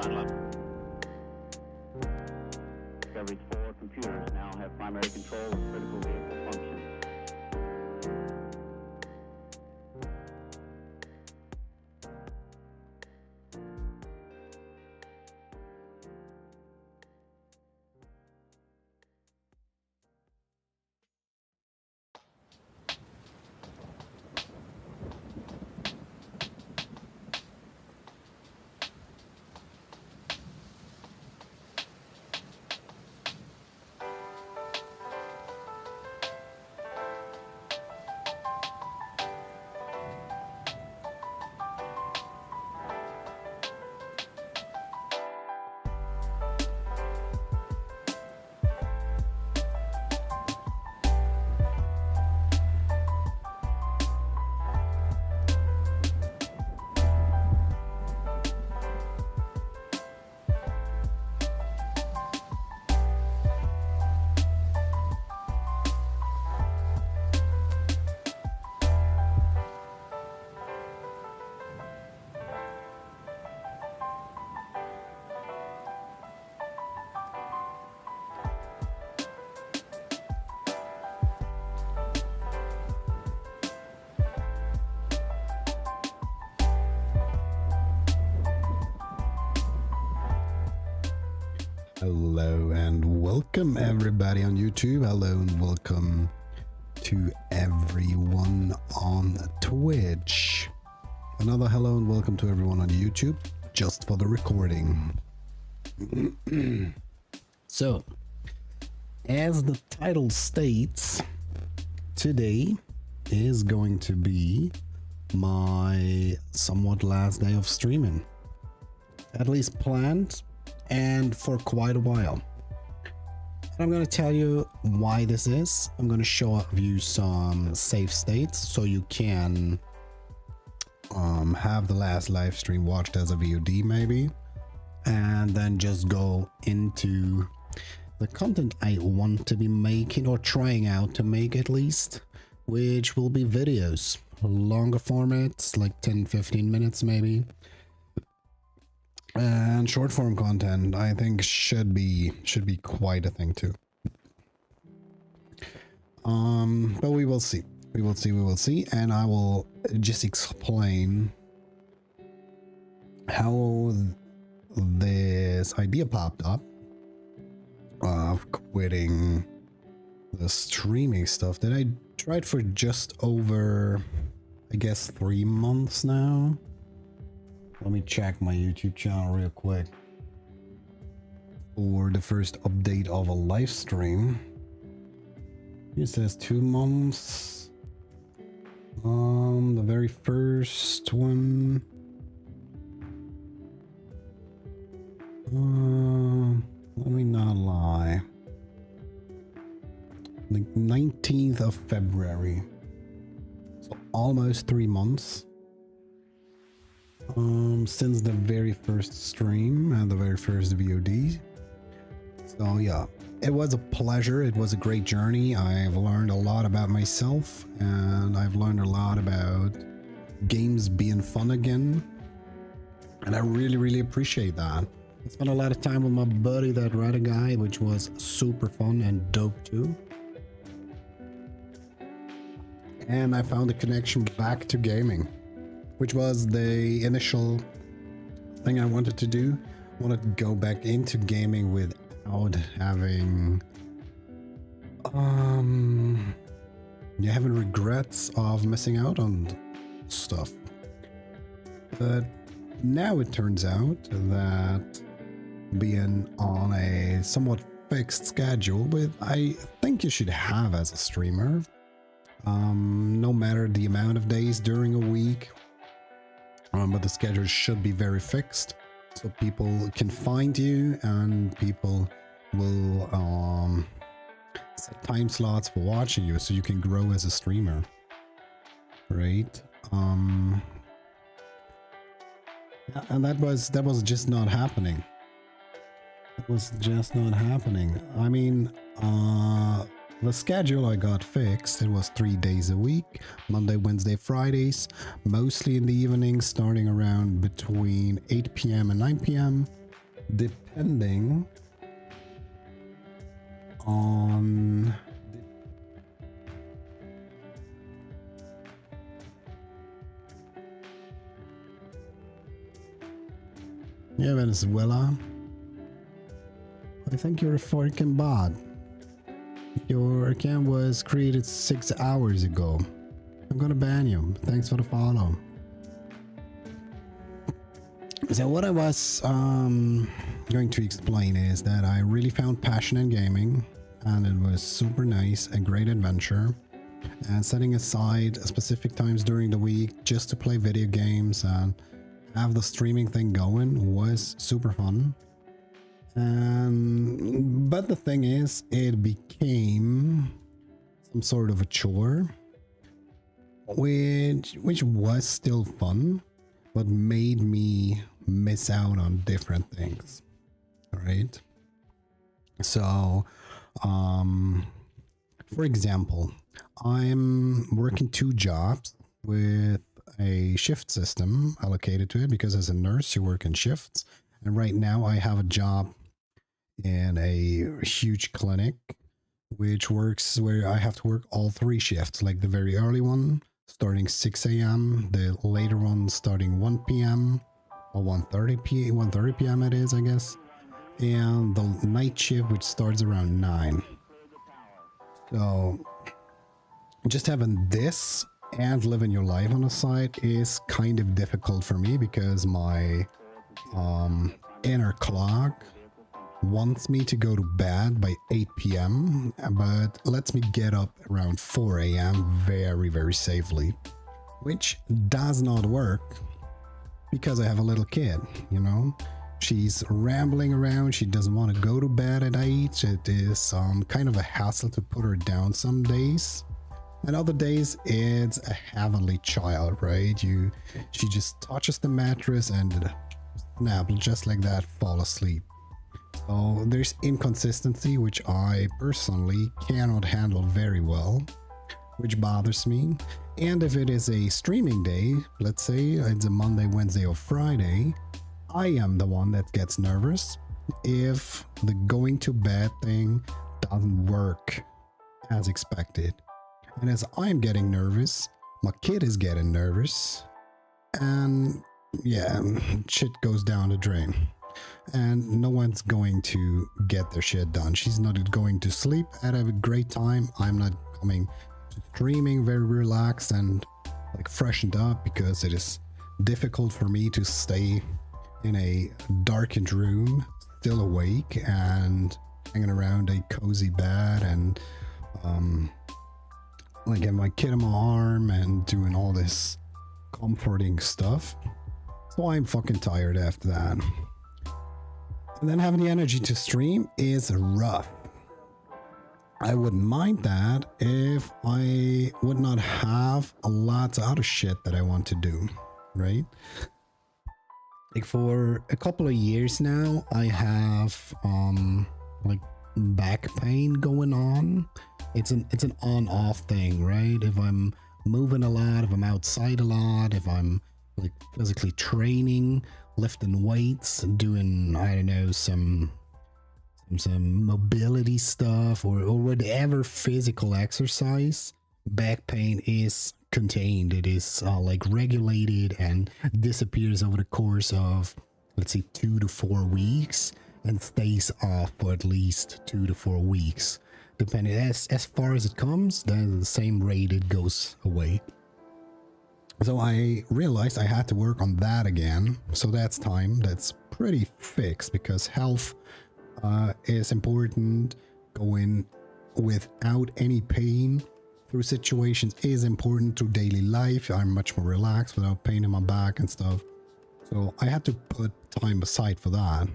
Ground level. Discovery's 4 computers now have primary control of critical vehicle functions. Hello and welcome everybody on YouTube. Hello and welcome to everyone on Twitch. Another hello and welcome to everyone on YouTube, just for the recording. So, as the title states, today is going to be my somewhat last day of streaming. At least planned. And for quite a while. And I'm going to tell you why this is. I'm going to show you some save states so you can have the last live stream watched as a VOD maybe, and then just go into the content I want to be making, or trying out to make at least, which will be videos, longer formats like 10-15 minutes maybe. And short form content, I think, should be quite a thing too. But we will see. We will see, and I will just explain how this idea popped up of quitting the streaming stuff that I tried for just over, I guess, 3 months now. Let me check my YouTube channel real quick for the first update of a live stream. It says 2 months. The very first one. Let me not lie. The 19th of February. So almost 3 months. Since the very first stream and the very first VOD. So yeah, it was a pleasure. It was a great journey. I've learned a lot about myself, and I've learned a lot about games being fun again, and I really appreciate that. I spent a lot of time with my buddy, that Rada guy, which was super fun and dope too. And I found a connection back to gaming, which was the initial thing I wanted to do. I wanted to go back into gaming without having having regrets of missing out on stuff. But now it turns out that being on a somewhat fixed schedule, with I think you should have as a streamer, no matter the amount of days during a week, but the schedule should be very fixed, so people can find you and people will set time slots for watching you, so you can grow as a streamer, right? And that was just not happening. It was just not happening. I mean, the schedule I got fixed. It was 3 days a week, Monday, Wednesday, Fridays, mostly in the evenings, starting around between 8 p.m. and 9 p.m. depending on yeah, Venezuela. I think you're a freaking bot. Your account was created 6 hours ago. I'm gonna ban you. Thanks for the follow. So what I was going to explain is that I really found passion in gaming, and it was super nice, a great adventure, and setting aside specific times during the week just to play video games and have the streaming thing going was super fun. But the thing is, it became some sort of a chore, which was still fun, but made me miss out on different things. All right. So, for example, I'm working 2 jobs with a shift system allocated to it because as a nurse, you work in shifts. And right now I have a job in a huge clinic, which works where I have to work all 3 shifts, like the very early one starting 6 a.m., the later one starting 1 p.m. or 1:30 p.m. it is, I guess, and the night shift, which starts around 9. So just having this and living your life on the side is kind of difficult for me because my inner clock wants me to go to bed by 8 p.m. but lets me get up around 4 a.m. very, very safely, which does not work because I have a little kid, you know. She's rambling around. She doesn't want to go to bed at 8. It is kind of a hassle to put her down some days. And other days, it's a heavenly child, right? She just touches the mattress and snap, just like that, fall asleep. So there's inconsistency, which I personally cannot handle very well, which bothers me. And if it is a streaming day, let's say it's a Monday, Wednesday, or Friday, I am the one that gets nervous if the going to bed thing doesn't work as expected. And as I'm getting nervous, my kid is getting nervous, and yeah, shit goes down the drain. And no one's going to get their shit done. She's not going to sleep and have a great time. I'm not coming to streaming very relaxed and like freshened up because it is difficult for me to stay in a darkened room, still awake and hanging around a cozy bed and like have my kid on my arm and doing all this comforting stuff. So I'm fucking tired after that. And then having the energy to stream is rough. I wouldn't mind that if I would not have a lot of other shit that I want to do, right? Like for a couple of years now, I have like back pain going on. It's an on-off thing, right? If I'm moving a lot, if I'm outside a lot, if I'm like physically training, lifting weights, doing, I don't know, some mobility stuff or whatever physical exercise, back pain is contained. It is like regulated and disappears over the course of, let's say, 2 to 4 weeks and stays off for at least 2 to 4 weeks. Depending as far as it comes, then the same rate it goes away. So I realized I had to work on that again. So that's time. That's pretty fixed because health is important. Going without any pain through situations is important to daily life. I'm much more relaxed without pain in my back and stuff. So I had to put time aside for that.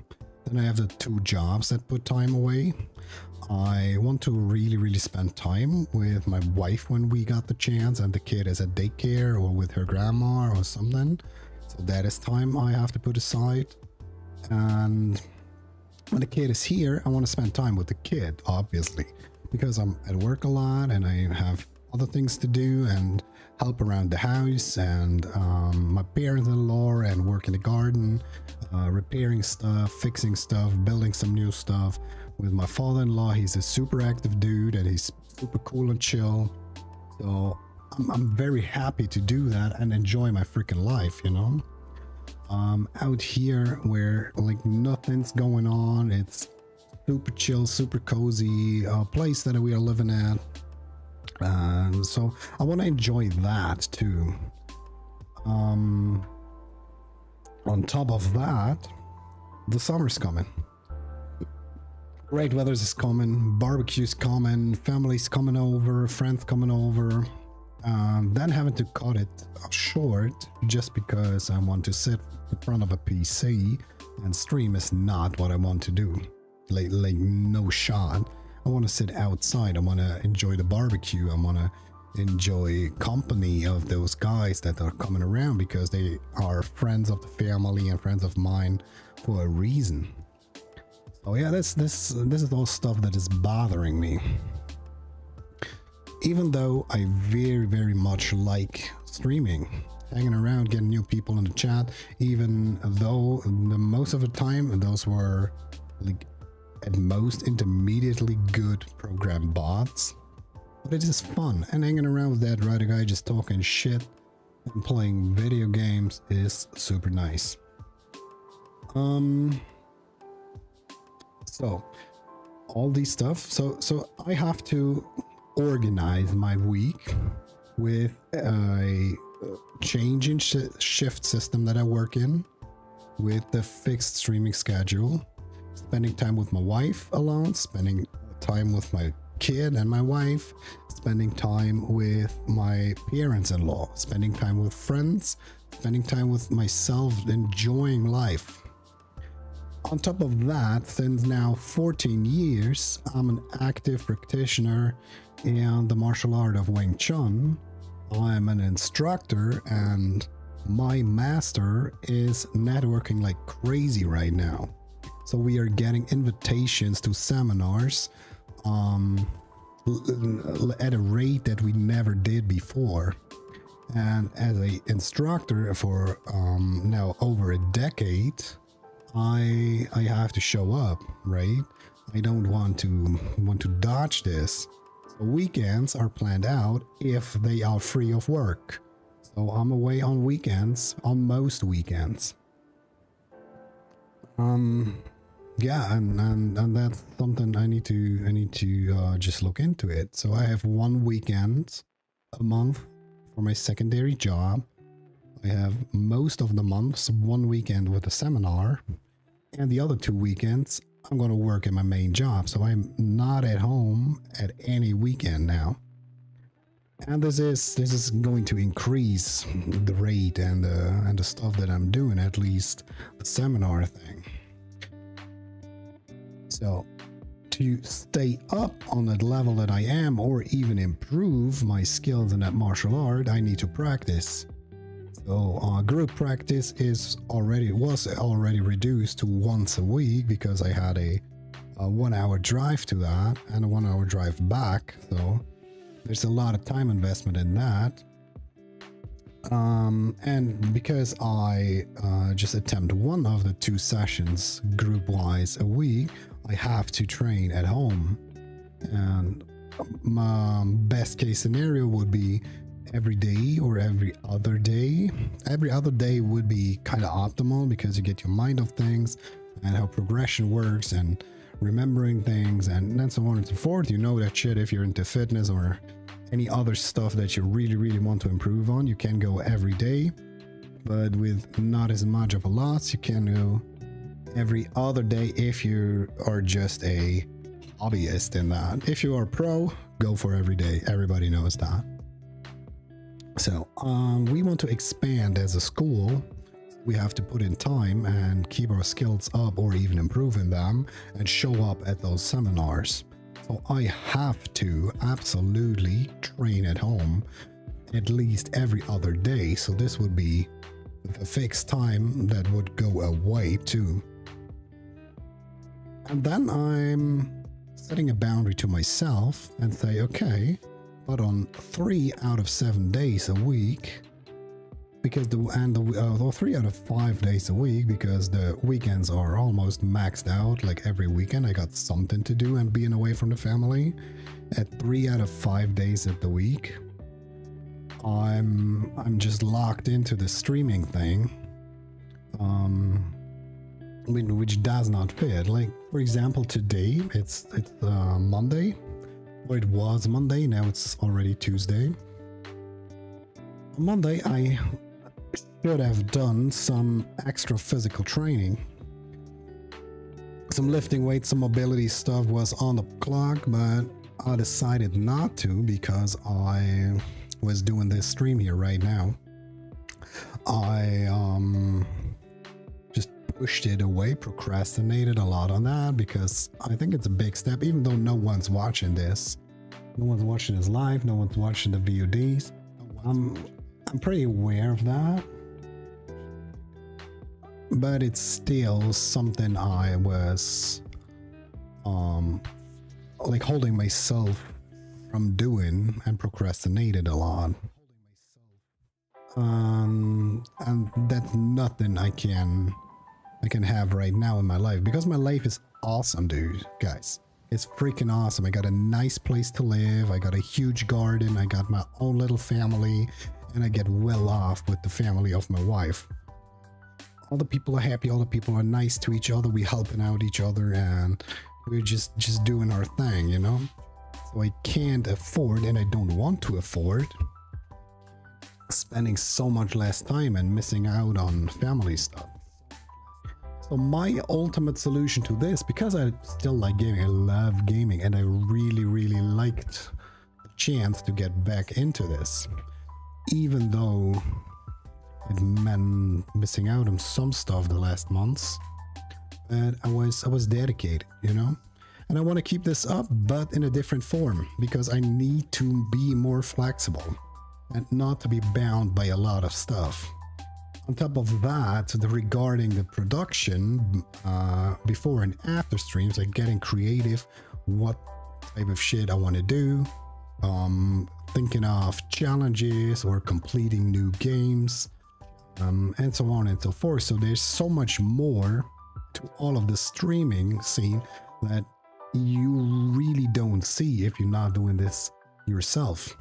Then I have the 2 jobs that put time away. I want to really spend time with my wife when we got the chance and the kid is at daycare or with her grandma or something. So that is time I have to put aside. And when the kid is here, I want to spend time with the kid, obviously, because I'm at work a lot and I have other things to do, and help around the house, and my parents-in-law, and work in the garden, repairing stuff, fixing stuff, building some new stuff. With my father-in-law, he's a super active dude and he's super cool and chill. So I'm very happy to do that and enjoy my freaking life, you know. Out here where like nothing's going on, it's super chill, super cozy place that we are living at. So I want to enjoy that too. On top of that, the summer's coming. Great weather's is coming, barbecue's coming, family's coming over, friends coming over. Then having to cut it short just because I want to sit in front of a PC and stream is not what I want to do. Like no shot. I want to sit outside. I want to enjoy the barbecue. I want to enjoy company of those guys that are coming around because they are friends of the family and friends of mine for a reason. So yeah, this is all stuff that is bothering me. Even though I very much like streaming, hanging around, getting new people in the chat, even though most of the time those were like at most intermediately good program bots, but it is fun, and hanging around with that right guy just talking shit and playing video games is super nice. So all these stuff, so I have to organize my week with a change in shift system that I work in, with the fixed streaming schedule, spending time with my wife alone, spending time with my kid and my wife, spending time with my parents-in-law, spending time with friends, spending time with myself, enjoying life. On top of that, since now 14 years, I'm an active practitioner in the martial art of Wing Chun. I'm an instructor, and my master is networking like crazy right now. So we are getting invitations to seminars at a rate that we never did before. And as an instructor for now over a decade, I have to show up, right? I don't want to dodge this. So weekends are planned out if they are free of work. So I'm away on weekends, on most weekends. Yeah, and that's something I need to just look into it. So I have one weekend a month for my secondary job. I have most of the months one weekend with a seminar, and the other 2 weekends I'm going to work in my main job. So I'm not at home at any weekend now. And this is going to increase the rate and the stuff that I'm doing, at least the seminar thing. So to stay up on that level that I am, or even improve my skills in that martial art, I need to practice. So group practice was already reduced to once a week because I had a 1 hour drive to that and a 1 hour drive back. So there's a lot of time investment in that. And because I just attempt one of the 2 sessions group-wise a week, I have to train at home. And my best case scenario would be every day or every other day. Every other day would be kind of optimal because you get your mind of things and how progression works and remembering things and then so on and so forth. You know that shit if you're into fitness or any other stuff that you really want to improve on. You can go every day, but with not as much of a loss. You can go every other day if you are just a hobbyist in that. If you are a pro, go for every day. Everybody knows that. So we want to expand as a school. We have to put in time and keep our skills up or even improve in them and show up at those seminars. So I have to absolutely train at home at least every other day. So this would be a fixed time that would go away too. And then I'm setting a boundary to myself and say, okay, but on 3 out of 7 days a week, because 3 out of 5 days a week, because the weekends are almost maxed out. Like every weekend I got something to do and being away from the family. At 3 out of 5 days of the week, I'm just locked into the streaming thing, which does not fit. Like, for example, today it's Monday, or it was Monday, now it's already Tuesday. On Monday I should have done some extra physical training. Some lifting weights, some mobility stuff was on the clock, but I decided not to because I was doing this stream here right now. I just pushed it away, procrastinated a lot on that because I think it's a big step, even though no one's watching this. No one's watching this live, no one's watching the VODs. I'm pretty aware of that. But it's still something I was like holding myself from doing and procrastinated a lot. And that's nothing I can have right now in my life, because my life is awesome, dude, guys. It's freaking awesome. I got a nice place to live, I got a huge garden, I got my own little family, and I get well off with the family of my wife. All the people are happy, all the people are nice to each other, we helping out each other, and we're just doing our thing, you know? So I can't afford, and I don't want to afford, spending so much less time and missing out on family stuff. So my ultimate solution to this, because I still like gaming, I love gaming, and I really liked the chance to get back into this, even though it meant missing out on some stuff the last months. But I was dedicated, you know? And I want to keep this up, but in a different form, because I need to be more flexible and not to be bound by a lot of stuff. On top of that, regarding the production, before and after streams, like getting creative, what type of shit I want to do, thinking of challenges or completing new games, and so on and so forth. So there's so much more to all of the streaming scene that you really don't see if you're not doing this yourself.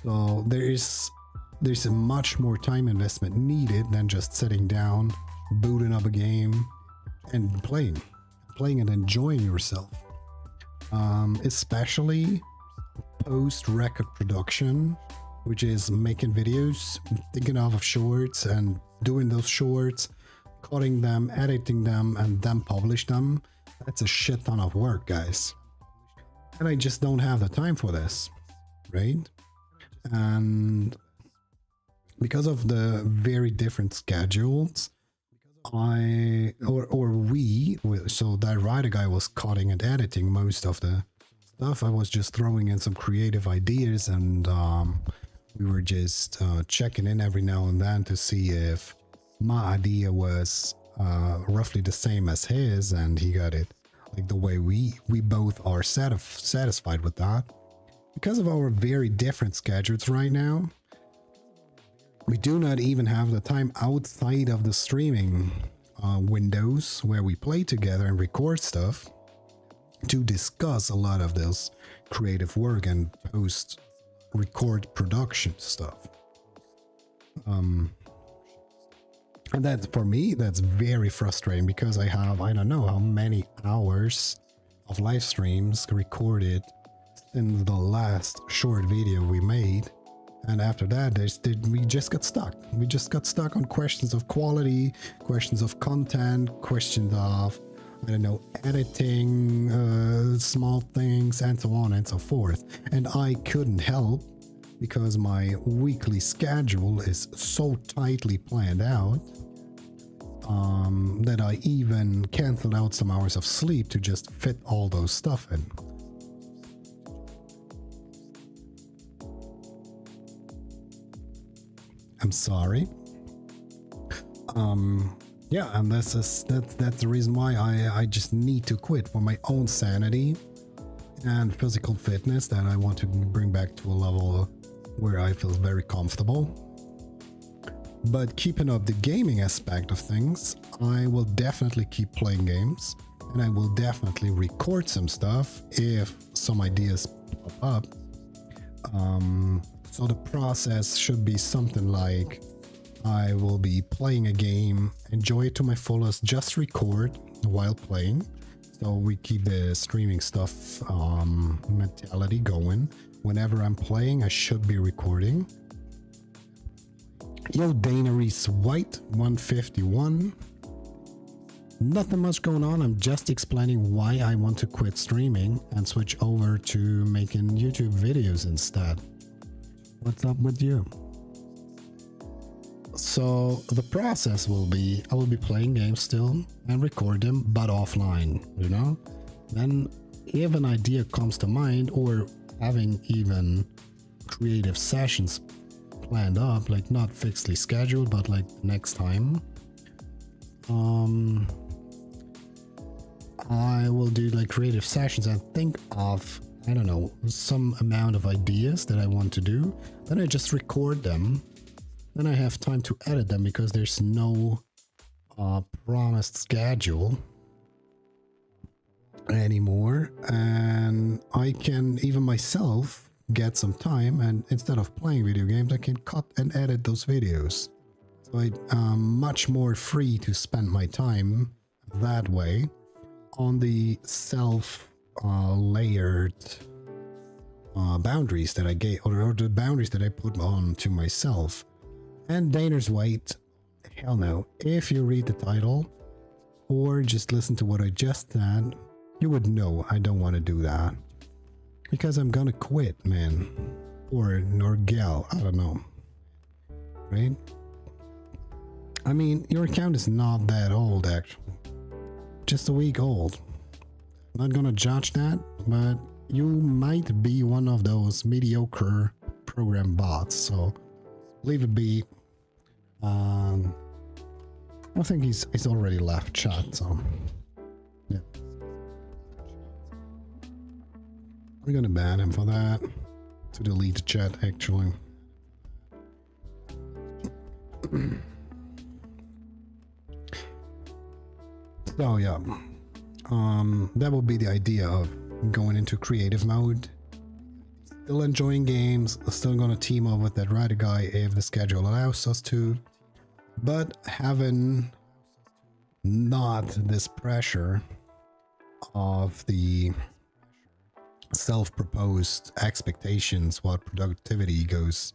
So there's a much more time investment needed than just sitting down, booting up a game, and playing and enjoying yourself. Especially post-record production, which is making videos, thinking of shorts and doing those shorts, cutting them, editing them, and then publish them. That's a shit ton of work, guys. And I just don't have the time for this, right? And because of the very different schedules, so that writer guy was cutting and editing most of the stuff. I was just throwing in some creative ideas, and we were just checking in every now and then to see if my idea was roughly the same as his, and he got it like the way we both are satisfied with that. Because of our very different schedules right now, we do not even have the time outside of the streaming windows where we play together and record stuff to discuss a lot of this creative work and post record production stuff. And that, for me, that's very frustrating, because I have, I don't know how many hours of live streams recorded in the last short video we made. And after that, we just got stuck. We just got stuck on questions of quality, questions of content, questions of, I don't know, editing, small things, and so on and so forth. And I couldn't help, because my weekly schedule is so tightly planned out, that I even canceled out some hours of sleep to just fit all those stuff in. I'm sorry. Yeah, and that's the reason why I just need to quit, for my own sanity and physical fitness that I want to bring back to a level where I feel very comfortable. But keeping up the gaming aspect of things, I will definitely keep playing games, and I will definitely record some stuff if some ideas pop up. So the process should be something like I will be playing a game, enjoy it to my fullest, just record while playing. So we keep the streaming stuff mentality going. Whenever I'm playing, I should be recording. Yo, Dana Reese White 151. Nothing much going on. I'm just explaining why I want to quit streaming and switch over to making YouTube videos instead. What's up with you? So the process will be, I will be playing games still and record them, but offline, you know? Then if an idea comes to mind, or having even creative sessions planned up, like not fixedly scheduled, but like next time, I will do like creative sessions and think of, I don't know, some amount of ideas that I want to do. Then I just record them. Then I have time to edit them because there's no promised schedule anymore. And I can even myself get some time, and instead of playing video games, I can cut and edit those videos. So I'm much more free to spend my time that way on the self-layered boundaries that I gave, or the boundaries that I put on to myself. And Dana's White, hell no. If you read the title or just listen to what I just said, you would know I don't want to do that. Because I'm gonna quit, man. Or gal, I don't know. Right? I mean, your account is not that old, actually. Just a week old. Not gonna judge that, but you might be one of those mediocre program bots, so leave it be. I think he's already left chat, so yeah. We're gonna ban him for that. To delete the chat, actually. So yeah, that would be the idea of going into creative mode. Still enjoying games, still gonna team up with that writer guy if the schedule allows us to, but having not this pressure of the self-proposed expectations what productivity does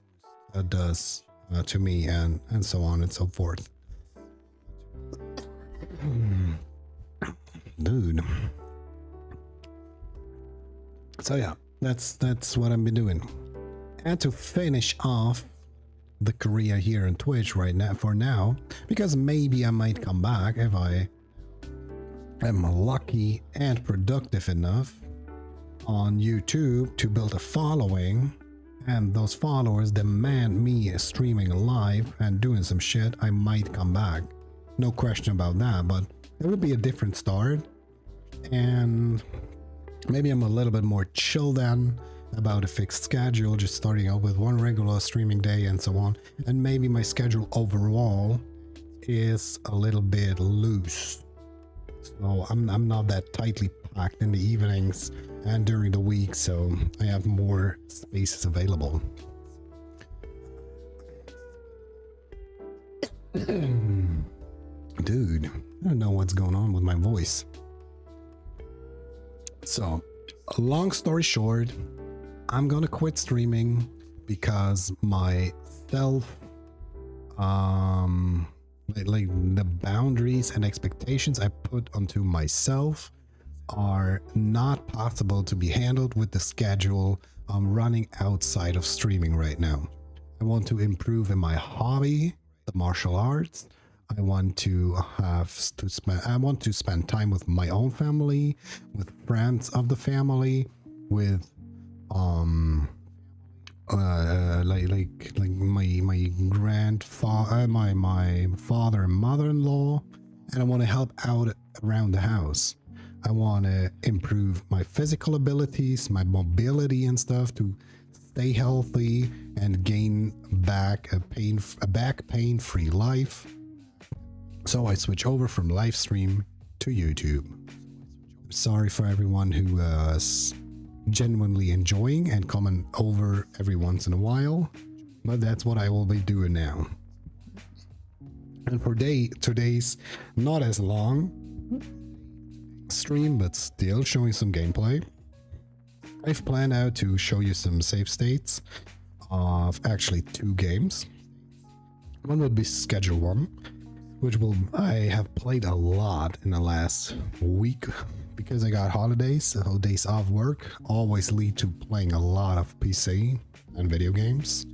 to me, and so on and so forth. Dude. So yeah, that's what I've been doing. And to finish off the career here on Twitch right now, for now, because maybe I might come back if I am lucky and productive enough on YouTube to build a following, and those followers demand me streaming live and doing some shit, I might come back. No question about that, but it would be a different start, and maybe I'm a little bit more chill then about a fixed schedule, just starting out with one regular streaming day and so on. And maybe my schedule overall is a little bit loose, so I'm not that tightly packed in the evenings and during the week, so I have more spaces available. Dude, I don't know what's going on with my voice. So, long story short, I'm gonna quit streaming because my like the boundaries and expectations I put onto myself are not possible to be handled with the schedule I'm running outside of streaming right now. I want to improve in my hobby, the martial arts. I want to spend time with my own family, with friends of the family, with like my grandfather, my father and mother-in-law, and I want to help out around the house. I want to improve my physical abilities, my mobility and stuff to stay healthy and gain back a back pain-free life. So I switch over from live stream to YouTube. Sorry for everyone who was genuinely enjoying and coming over every once in a while, but that's what I will be doing now. And for today's not as long stream, but still showing some gameplay, I've planned out to show you some save states of actually 2 games. One would be Schedule 1, which I have played a lot in the last week because I got holidays, so days off work always lead to playing a lot of PC and video games.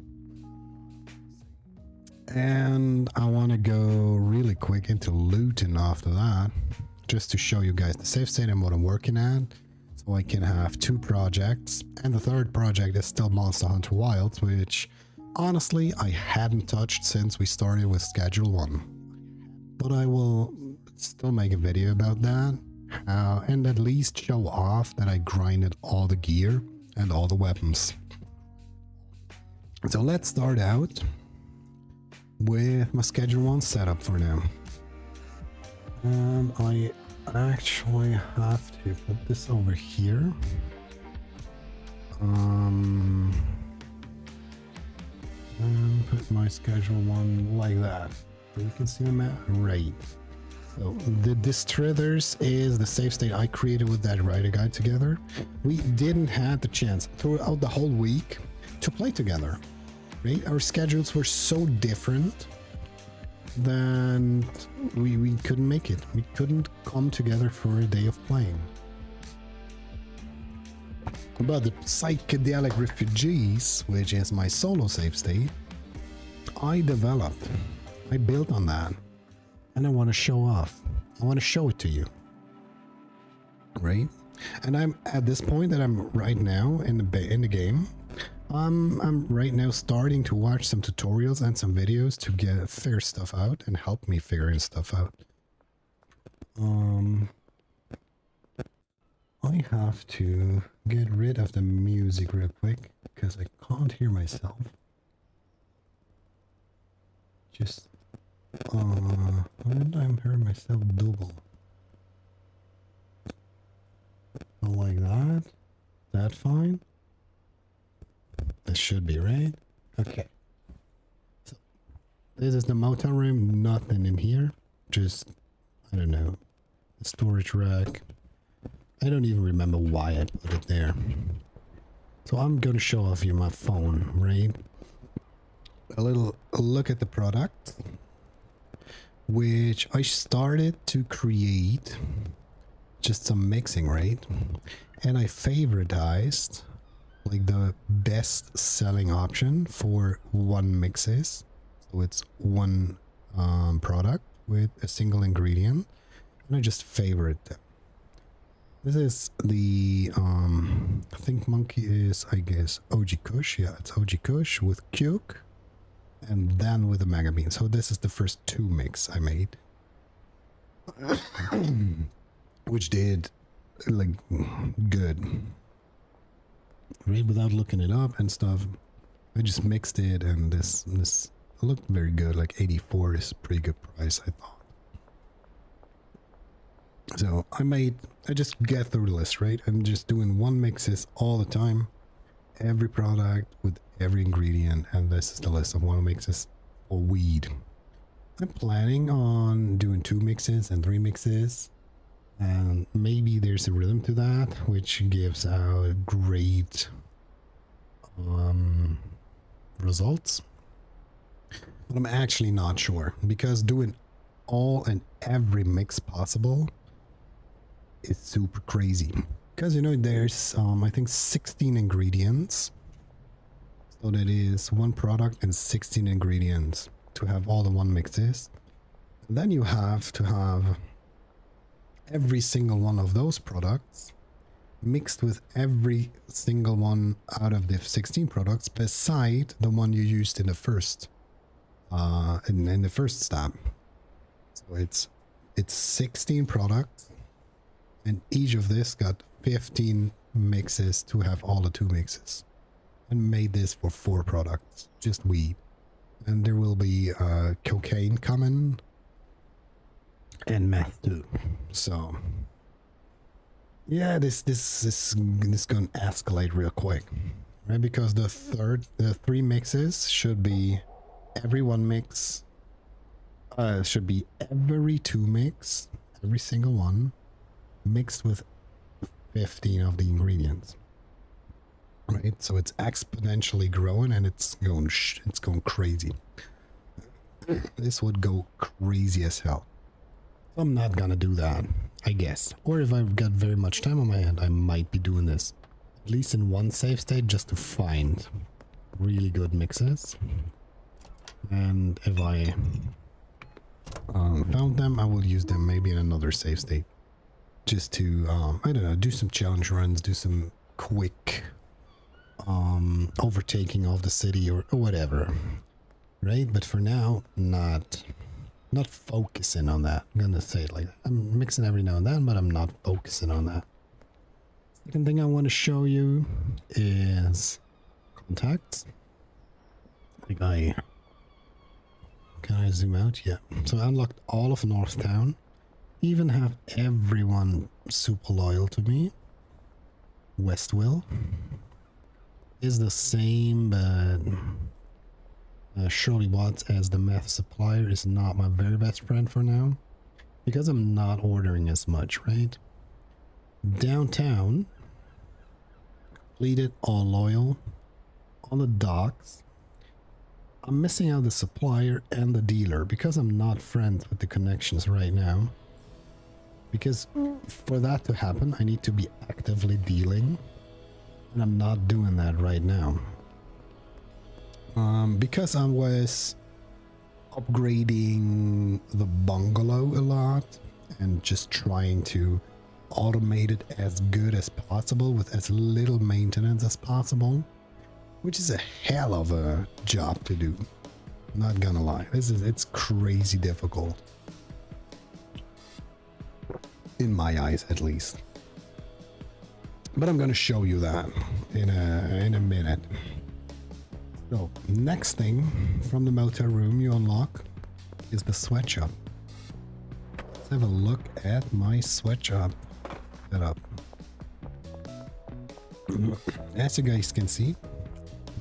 And I want to go really quick into looting after that, just to show you guys the save state and what I'm working at, so I can have 2 projects. And the third project is still Monster Hunter Wilds, which honestly I hadn't touched since we started with Schedule 1. But I will still make a video about that, and at least show off that I grinded all the gear and all the weapons. So let's start out with my Schedule 1 setup for now. And I actually have to put this over here. And put my Schedule 1 like that. So you can see the map. Right. So the Distrithers is the save state I created with that writer guide together. We didn't have the chance throughout the whole week to play together. Right? Our schedules were so different that we couldn't make it. We couldn't come together for a day of playing. But the Psychedelic Refugees, which is my solo save state, I developed. I built on that. And I want to show off. I want to show it to you. Right? And I'm at this point that I'm right now in the game. I'm right now starting to watch some tutorials and some videos to figure stuff out and help me figuring stuff out. I have to get rid of the music real quick because I can't hear myself. Just and I'm hearing myself double. So like that. That fine? This should be right. Okay. So this is the motel room. Nothing in here. Just, I don't know, a storage rack. I don't even remember why I put it there. So I'm going to show off you my phone, right? A look at the product, which I started to create just some mixing, right? And I favoritized like the best selling option for one mixes. So it's one product with a single ingredient, and I just favorite them. This is the Think Monkey is, I guess, OG Kush. Yeah, it's OG Kush with Cuke and then with the Mega Bean. So this is the first 2 mix I made. Which did like good. Right, without looking it up and stuff. I just mixed it and this looked very good. Like 84 is a pretty good price, I thought. So I just get through the list, right? I'm just doing one mixes all the time. Every product with every ingredient, and this is the list of one mixes for weed. I'm planning on doing 2 mixes and 3 mixes. And maybe there's a rhythm to that, which gives out great results. But I'm actually not sure, because doing all and every mix possible is super crazy. Because, you know, there's I think 16 ingredients. So that is one product and 16 ingredients to have all the one mixes. And then you have to have every single one of those products mixed with every single one out of the 16 products beside the one you used in the first in the first step. So it's 16 products And each of this got 15 mixes to have all the 2 mixes. And made this for 4 products, just weed. And there will be cocaine coming. And meth too. So yeah, this is gonna escalate real quick. Right? Because the 3 mixes should be every 1 mix. Should be every 2 mix, every single one, mixed with 15 of the ingredients. Right, so it's exponentially growing, and it's going crazy. This would go crazy as hell. So I'm not gonna do that, I guess. Or if I've got very much time on my hand, I might be doing this, at least in one save state, just to find really good mixes. And if I found them, I will use them maybe in another save state, just to I don't know, do some challenge runs, do some quick overtaking of the city or whatever, right? But for now, not focusing on that. I'm gonna say it like that. I'm mixing every now and then, but I'm not focusing on that. Second thing I want to show you is contacts. Can I zoom out? Yeah. So I unlocked all of Northtown. Even have everyone super loyal to me. Westville is the same, but Shirley Watts as the meth supplier is not my very best friend for now, because I'm not ordering as much, right? Downtown, completed, all loyal. On the docks, I'm missing out the supplier and the dealer because I'm not friends with the connections right now. Because for that to happen, I need to be actively dealing, and I'm not doing that right now. Because I was upgrading the bungalow a lot and just trying to automate it as good as possible with as little maintenance as possible, which is a hell of a job to do. Not gonna lie, it's crazy difficult. In my eyes, at least. But I'm gonna show you that in a minute. So, next thing from the motel room you unlock is the sweatshop. Let's have a look at my sweatshop setup. As you guys can see,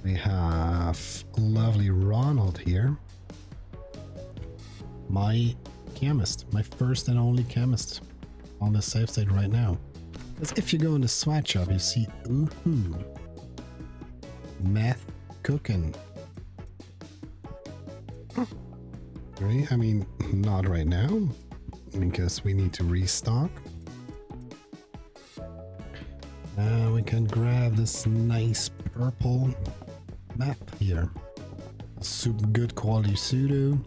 we have lovely Ronald here. My chemist, my first and only chemist on the safe state right now. Because if you go in the sweatshop, you see, ooh, meth cooking. Right? I mean, not right now, because we need to restock. We can grab this nice purple map here. Super good quality pseudo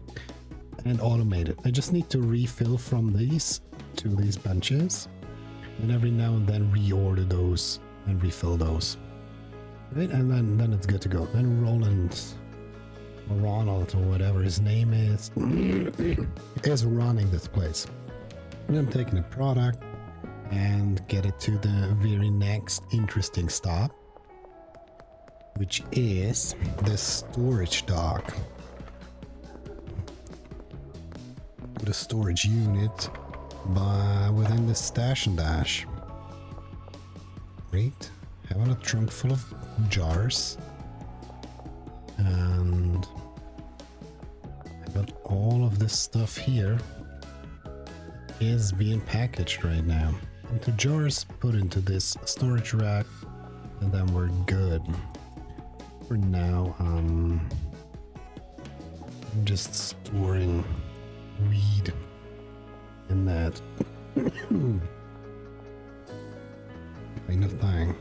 and automated. I just need to refill from these to these benches, and every now and then reorder those and refill those. Right, and then it's good to go. Then Roland or Ronald or whatever his name is is running this place. And I'm taking a product and get it to the very next interesting stop, which is the storage dock. The storage unit within the stash and dash. Great. Having a trunk full of jars. And I got all of this stuff here is being packaged right now into jars, put into this storage rack, and then we're good. For now, I'm just storing weed in that kind of thing.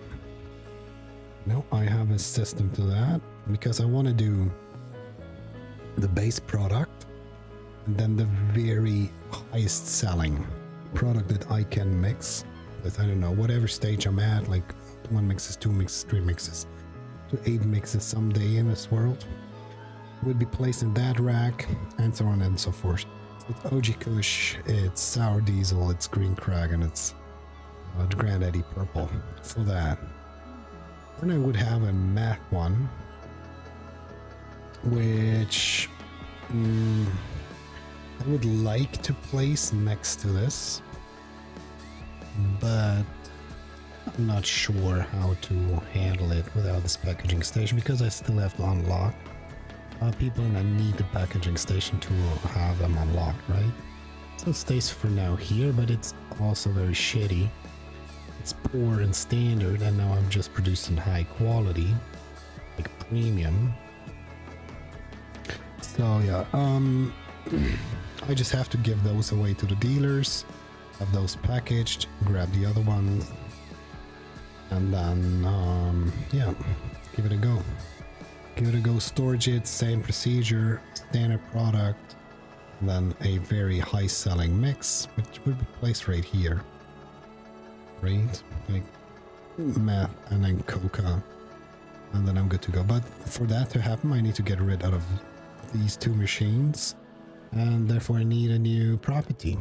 Now I have a system to that because I want to do the base product and then the very highest selling product that I can mix with, I don't know, whatever stage I'm at, like 1 mixes, 2 mixes, 3 mixes, to 8 mixes someday in this world, would be placed in that rack, and so on and so forth. It's OG Kush, it's Sour Diesel, it's Green Crag, and it's the Granddaddy Purple for that. Then I would have a math one, which I would like to place next to this, but I'm not sure how to handle it without this packaging station because I still have to unlock people and I need the packaging station to have them unlocked, right? So it stays for now here, but it's also very shitty. It's poor and standard, and now I'm just producing high quality, like premium. So yeah, I just have to give those away to the dealers, have those packaged, grab the other ones, and then yeah, give it a go. Give it a go, storage it, same procedure, standard product, and then a very high selling mix, which would be placed right here. Right? Like meth and then coca, and then I'm good to go. But for that to happen, I need to get rid of these two machines, and therefore I need a new property.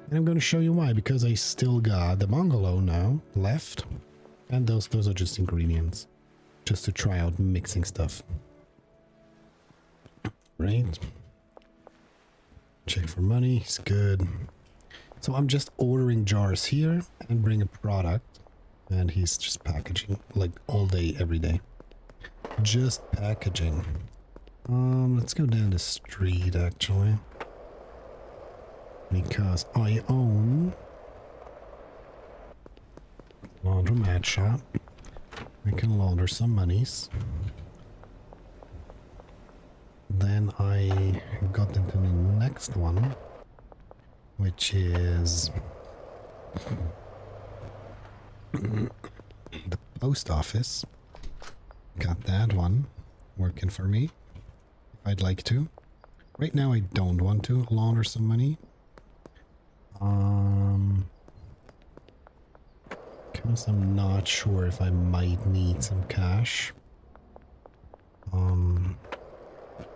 And I'm going to show you why, because I still got the bungalow now left, and those are just ingredients, just to try out mixing stuff. Right? Check for money, it's good. So I'm just ordering jars here and bring a product, and he's just packaging like all day, every day. Just packaging. Let's go down the street actually, because I own laundromat shop. I can launder some monies. Then I got into the next one, which is the post office. Got that one working for me. If I'd like to. Right now I don't want to launder some money. Because I'm not sure if I might need some cash.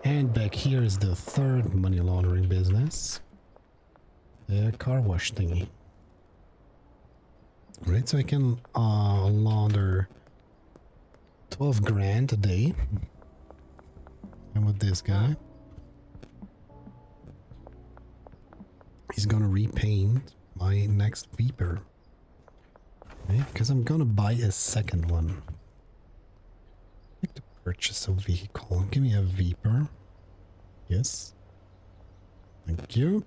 And back here is the third money laundering business. The car wash thingy. Right, so I can launder 12 grand a day. And with this guy, he's gonna repaint my next Viper. Right, because I'm gonna buy a second one. I'd like to purchase a vehicle. Give me a Viper. Yes. Thank you.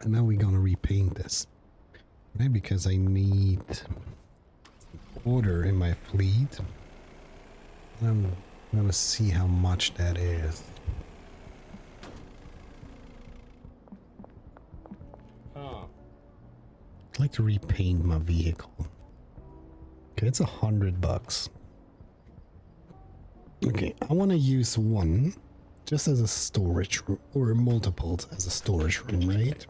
And now we're gonna repaint this, right? Because I need order in my fleet. I'm gonna see how much that is. I'd like to repaint my vehicle. Okay, it's $100. Okay, I want to use one just as a storage room, or multiples as a storage room, right?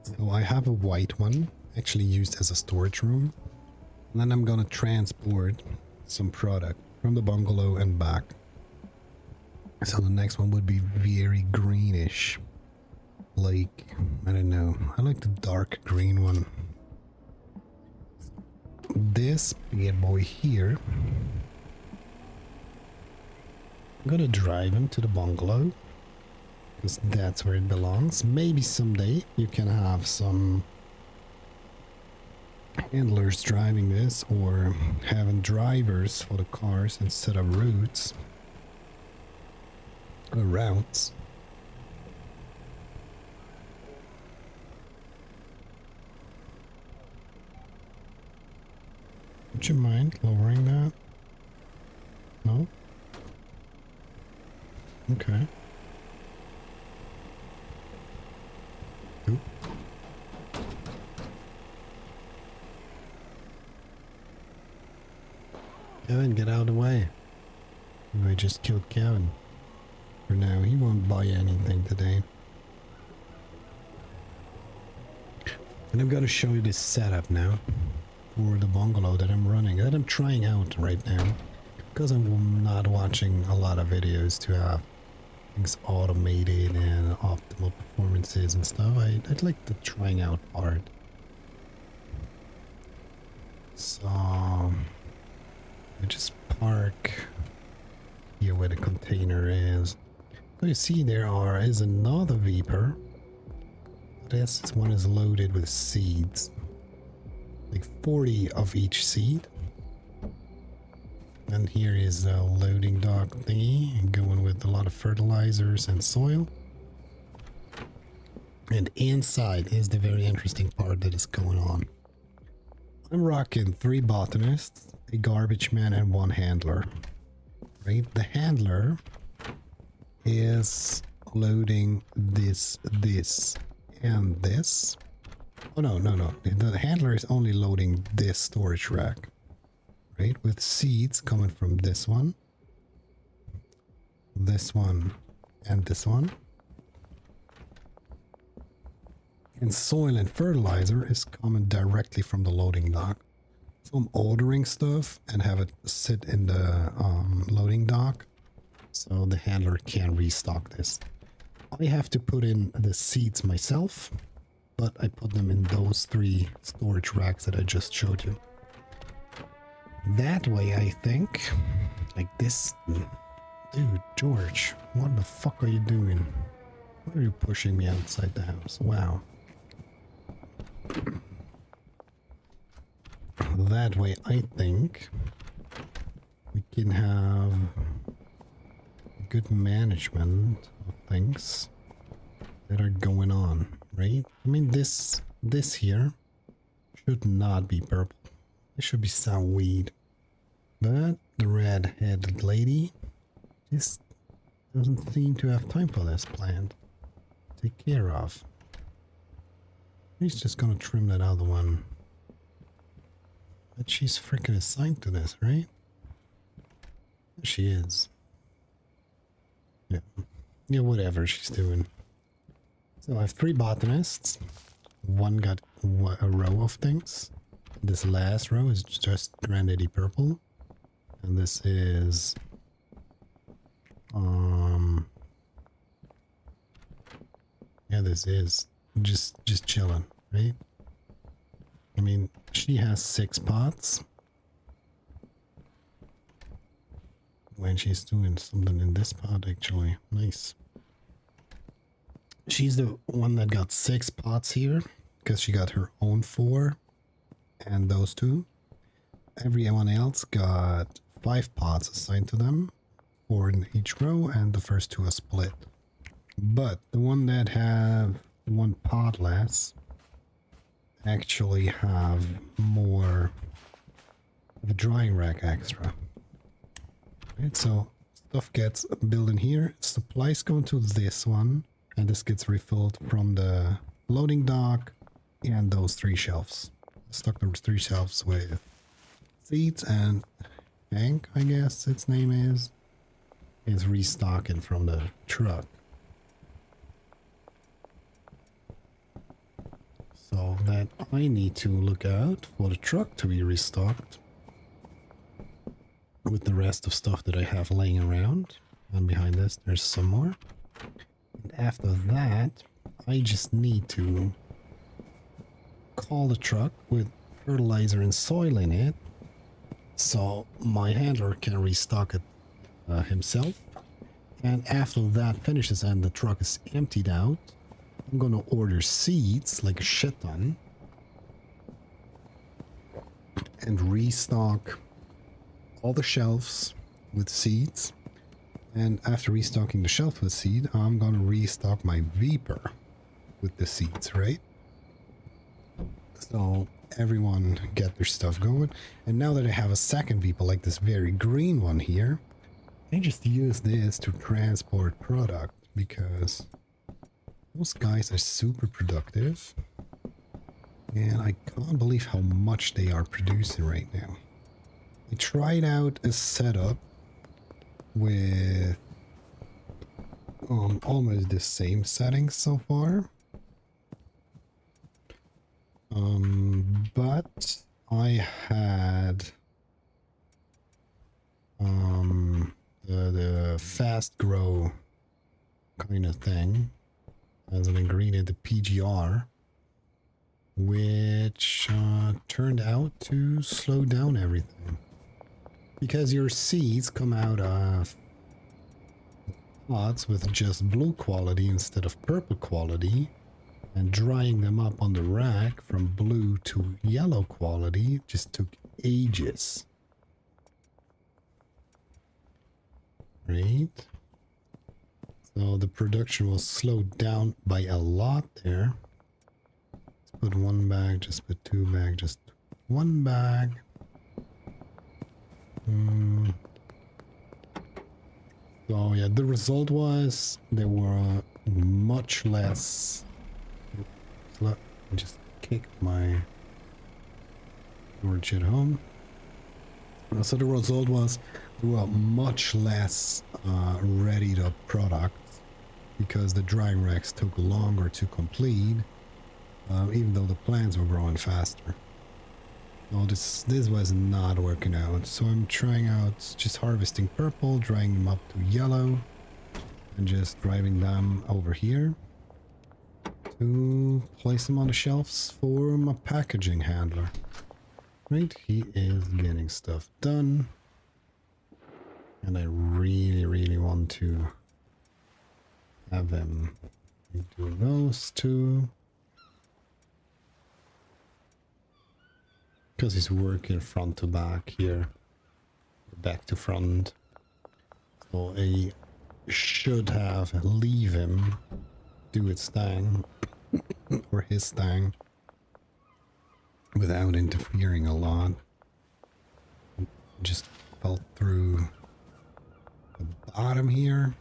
So I have a white one actually used as a storage room, and then I'm gonna transport some product from the bungalow and back. So the next one would be very greenish, like, I don't know, I like the dark green one. This big boy here, I'm gonna drive him to the bungalow, because that's where it belongs. Maybe someday you can have some handlers driving this, or having drivers for the cars instead of routes. Or routes. Would you mind lowering that? No? Okay. Oop. Kevin, get out of the way. I just killed Kevin. For now, he won't buy anything today. And I'm gonna show you this setup now for the bungalow that I'm running, that I'm trying out right now. because I'm not watching a lot of videos to have things automated and optimal performances and stuff. I'd like the trying out part. So I just park here where the container is. So you see there is another Viper. This one is loaded with seeds. Like 40 of each seed. And here is the loading dock thingy, going with a lot of fertilizers and soil. And inside is the very interesting part that is going on. I'm rocking 3 botanists, a garbage man, and 1 handler. Right? The handler is loading this, and this. Oh no. The handler is only loading this storage rack. Right, with seeds coming from this one, and this one. And soil and fertilizer is coming directly from the loading dock. So I'm ordering stuff and have it sit in the loading dock so the handler can restock this. I have to put in the seeds myself, but I put them in those 3 storage racks that I just showed you. That way, I think, like this. Dude, George, what the fuck are you doing? Why are you pushing me outside the house? Wow. That way, I think we can have good management of things that are going on, right? I mean, this here should not be purple. It should be some weed. But the red-headed lady just doesn't seem to have time for this plant to take care of. He's just gonna trim that other one. But she's freaking assigned to this, right? She is. Yeah. Yeah, whatever she's doing. So I have 3 botanists. One got a row of things. This last row is just granity purple, and this is yeah, this is just chilling, right? I mean, she has 6 pots when she's doing something in this pot, actually. Nice. She's the one that got 6 pots here because she got her own 4. And those 2. Everyone else got 5 pots assigned to them, 4 in each row, and the first 2 are split. But the one that have 1 pot less actually have more of a drying rack extra. Right, so stuff gets built in here, supplies go to this one, and this gets refilled from the loading dock and those 3 shelves. Stock those 3 shelves with seeds, and Hank, I guess its name is restocking from the truck. So that I need to look out for the truck to be restocked with the rest of stuff that I have laying around. And behind this there's some more. And after that I just need to call the truck with fertilizer and soil in it so my handler can restock it himself. And after that finishes and the truck is emptied out, I'm gonna order seeds like a shit ton and restock all the shelves with seeds. And after restocking the shelf with seed, I'm gonna restock my Viper with the seeds, right? So everyone get their stuff going. And now that I have a second Viper like this very green one here, I just use this to transport product because those guys are super productive. And I can't believe how much they are producing right now. I tried out a setup with almost the same settings so far. But I had fast grow kind of thing as an ingredient, the PGR, which turned out to slow down everything. Because your seeds come out of pots with just blue quality instead of purple quality, and drying them up on the rack from blue to yellow quality just took ages. Right? So the production was slowed down by a lot there. Let's put one bag, just put two bags, just one bag. So yeah, the result was there were much less. I just kicked my storage at home. So the result was there were much less ready to products because the drying racks took longer to complete, even though the plants were growing faster. So this was not working out. So I'm trying out just harvesting purple, drying them up to yellow, and just driving them over here to place them on the shelves for my packaging handler. Right, he is getting stuff done. And I really want to have him do those two. Because he's working front to back here. Back to front. So I should have leave him do its thing. Or his thing. Without interfering a lot. Just fell through the bottom here.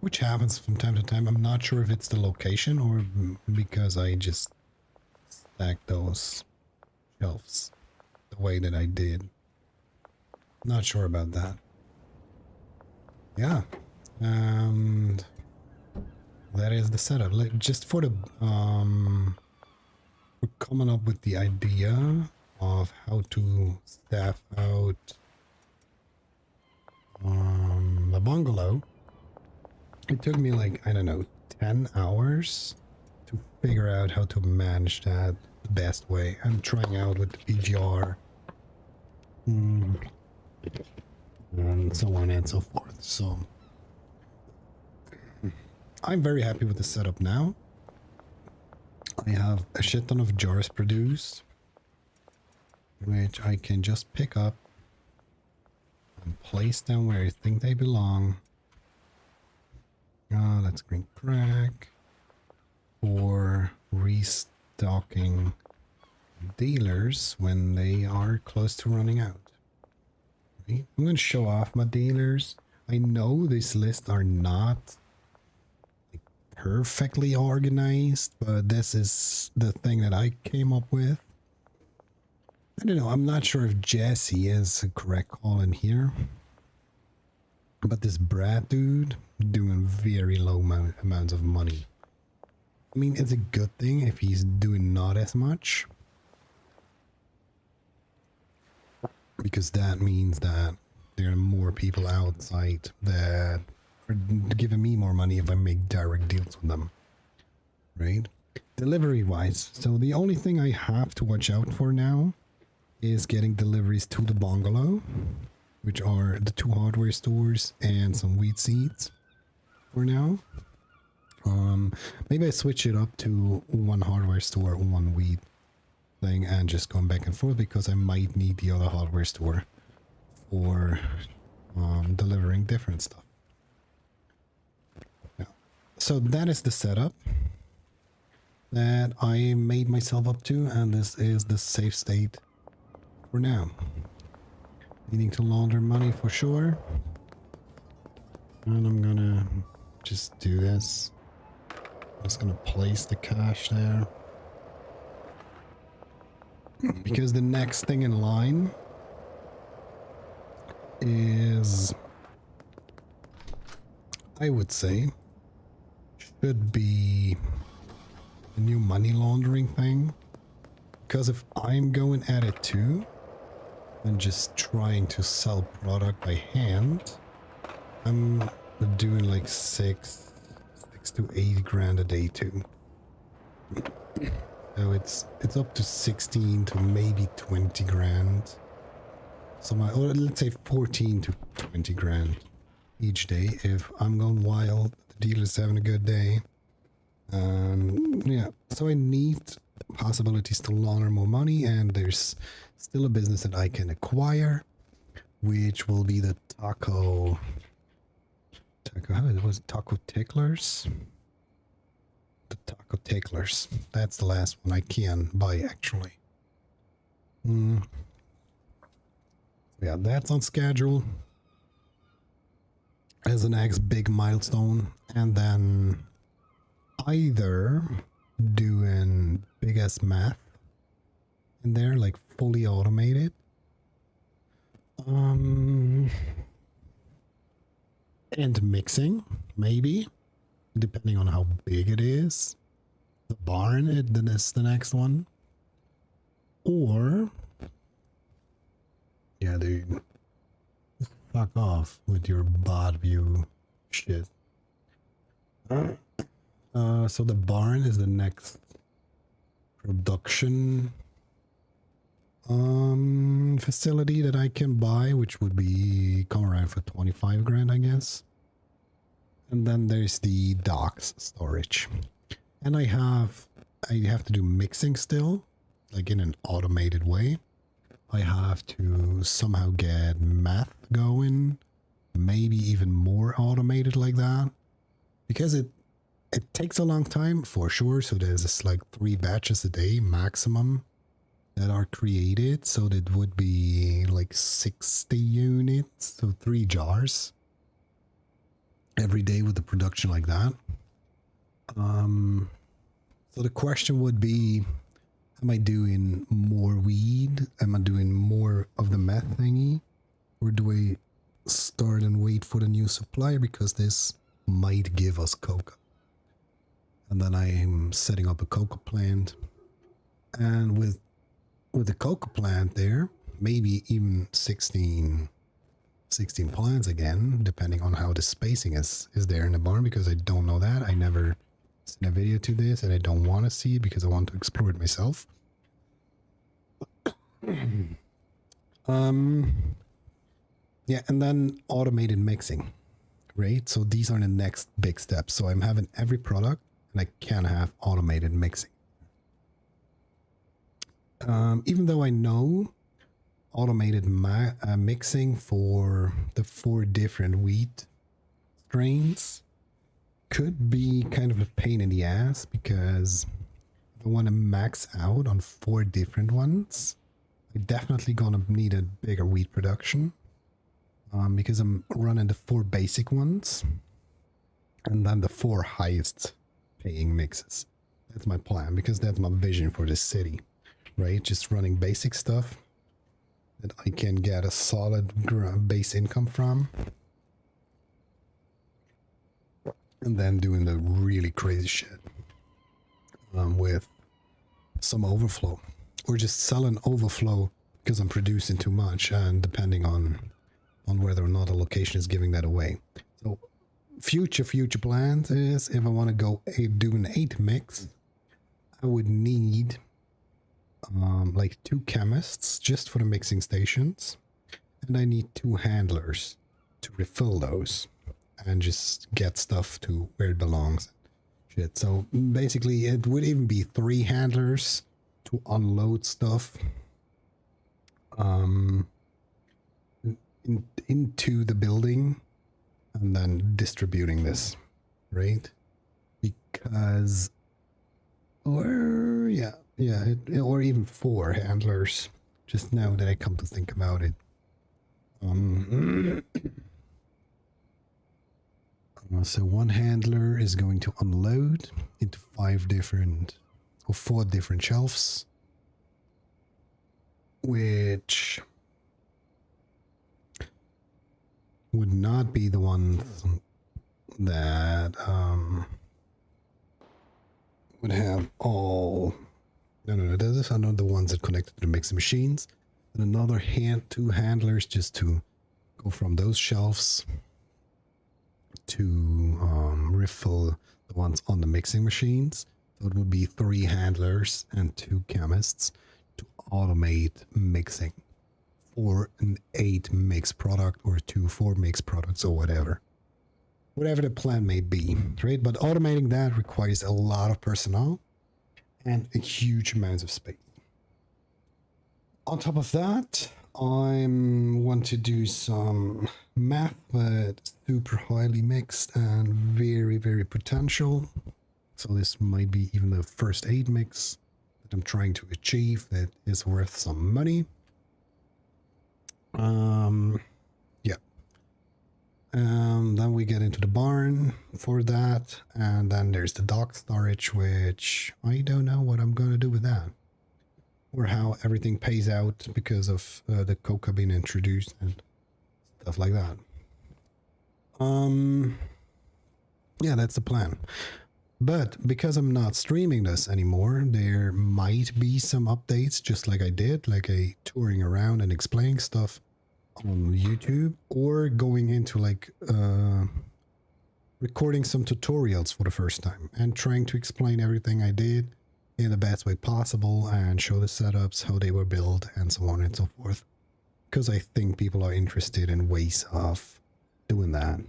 Which happens from time to time. I'm not sure if it's the location or because I just stacked those shelves the way that I did. Not sure about that. Yeah. And that is the setup. Just for the we're coming up with the idea of how to staff out the bungalow. It took me like, I don't know, 10 hours to figure out how to manage that the best way. I'm trying out with the PGR and so on and so forth. So I'm very happy with the setup now. I have a shit ton of jars produced, which I can just pick up and place them where I think they belong. That's green crack for restocking dealers when they are close to running out. Right? I'm going to show off my dealers. I know these lists are not perfectly organized, but this is the thing that I came up with. I don't know, I'm not sure if Jesse is a correct call in here, but this Brad dude doing very low amounts of money. I mean, it's a good thing if he's doing not as much, because that means that there are more people outside that are giving me more money if I make direct deals with them, right? Delivery wise, so the only thing I have to watch out for now is getting deliveries to the bungalow, which are the 2 hardware stores and some wheat seeds for now. Maybe I switch it up to 1 hardware store, 1 wheat thing, and just going back and forth because I might need the other hardware store for delivering different stuff. Yeah. So that is the setup that I made myself up to, and this is the safe state for now. Needing to launder money for sure. And I'm gonna just do this. I'm just gonna place the cash there. Because the next thing in line is, I would say, should be a new money laundering thing. Because if I'm going at it too, and just trying to sell product by hand, I'm doing like six to 8 grand a day too. So it's up to 16 to maybe 20 grand. So or let's say 14 to 20 grand each day if I'm going wild, the dealer's having a good day. Yeah, so I need possibilities to launder more money, and there's still a business that I can acquire, which will be the taco, how was it? Taco ticklers? The taco ticklers. That's the last one I can buy, actually. Yeah, that's on schedule as the next big milestone. And then either doing big ass math in there, like fully automated. And mixing, maybe, depending on how big it is. The barn, then is the next one. Or, yeah, dude, fuck off with your bot view shit. So the barn is the next production facility that I can buy, which would be come around for 25 grand, I guess. And then there's the docks storage, and I have to do mixing still, like in an automated way. I have to somehow get math going, maybe even more automated like that, because it takes a long time for sure. So there's just like 3 batches a day maximum that are created, so that would be like 60 units, so 3 jars every day with the production like that. So the question would be, am I doing more weed? Am I doing more of the meth thingy? Or do I start and wait for the new supplier, because this might give us coca? And then I'm setting up a coca plant. And with the coca plant there, maybe even 16 plants again, depending on how the spacing is there in the barn, because I don't know that. I never seen a video to this, and I don't want to see it because I want to explore it myself. Yeah, and then automated mixing, right? So these are the next big steps. So I'm having every product, and I can have automated mixing. Even though I know automated mixing for the 4 different wheat strains could be kind of a pain in the ass, because if I want to max out on 4 different ones, I'm definitely gonna need a bigger wheat production, because I'm running the 4 basic ones and then the 4 highest paying mixes. That's my plan, because that's my vision for this city, right? Just running basic stuff that I can get a solid base income from, and then doing the really crazy shit with some overflow, or just selling overflow because I'm producing too much, and depending on whether or not a location is giving that away. So future plans is, if I want to go do an 8 mix, I would need like 2 chemists just for the mixing stations, and I need 2 handlers to refill those and just get stuff to where it belongs. Shit. So basically it would even be 3 handlers to unload stuff into the building, and then distributing this, right? Because, or yeah, or even 4 handlers, just now that I come to think about it. So 1 handler is going to unload into 4 different shelves, which would not be the ones that would have all. No, those are not the ones that connected to the mixing machines. And another 2 handlers just to go from those shelves to refill the ones on the mixing machines. So it would be 3 handlers and 2 chemists to automate mixing for an 8 mix product or 2 4 mix products or whatever. Whatever the plan may be, right? But automating that requires a lot of personnel and a huge amount of space. On top of that, I want to do some math, but super highly mixed and very, very potential. So this might be even the first 8 mix that I'm trying to achieve that is worth some money. Yeah. Then we get into the barn for that, and then there's the dock storage, which I don't know what I'm going to do with that. Or how everything pays out because of the coca being introduced and stuff like that. Yeah, that's the plan. But because I'm not streaming this anymore, there might be some updates, just like I did, like a touring around and explaining stuff on YouTube, or going into like recording some tutorials for the first time and trying to explain everything I did in the best way possible and show the setups, how they were built, and so on and so forth. Because I think people are interested in ways of doing that.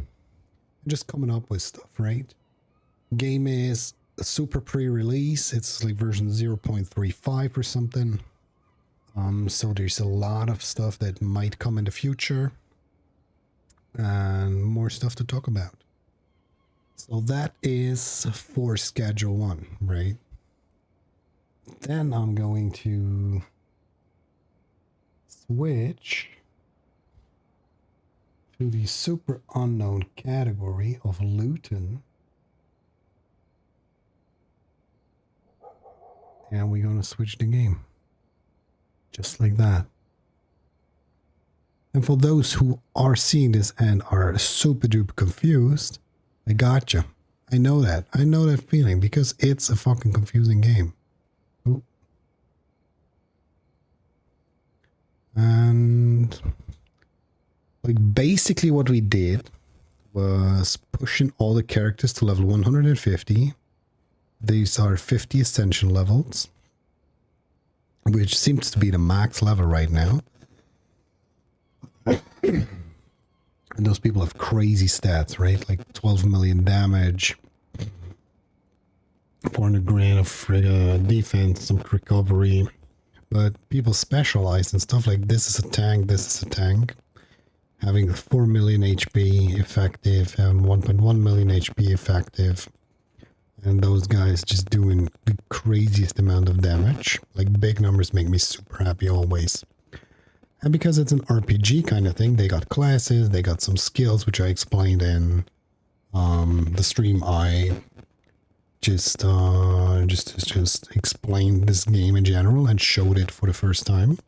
Just coming up with stuff, right? Game is a super pre-release. It's like version 0.35 or something. So there's a lot of stuff that might come in the future. And more stuff to talk about. So that is for Schedule 1, right? Then I'm going to switch to the super unknown category of Luton. And we're going to switch the game. Just like that. And for those who are seeing this and are super duper confused, I gotcha. I know that. I know that feeling because it's a fucking confusing game. Ooh. And like basically what we did was pushing all the characters to level 150. These are 50 ascension levels, which seems to be the max level right now. And those people have crazy stats, right? Like 12 million damage, 400 grand of defense, some recovery. But people specialize in stuff like this is a tank, this is a tank. Having 4 million HP effective, having 1.1 million HP effective. And those guys just doing the craziest amount of damage. Like big numbers make me super happy always. And because it's an RPG kind of thing, they got classes, they got some skills, which I explained in the stream. I just explained this game in general and showed it for the first time.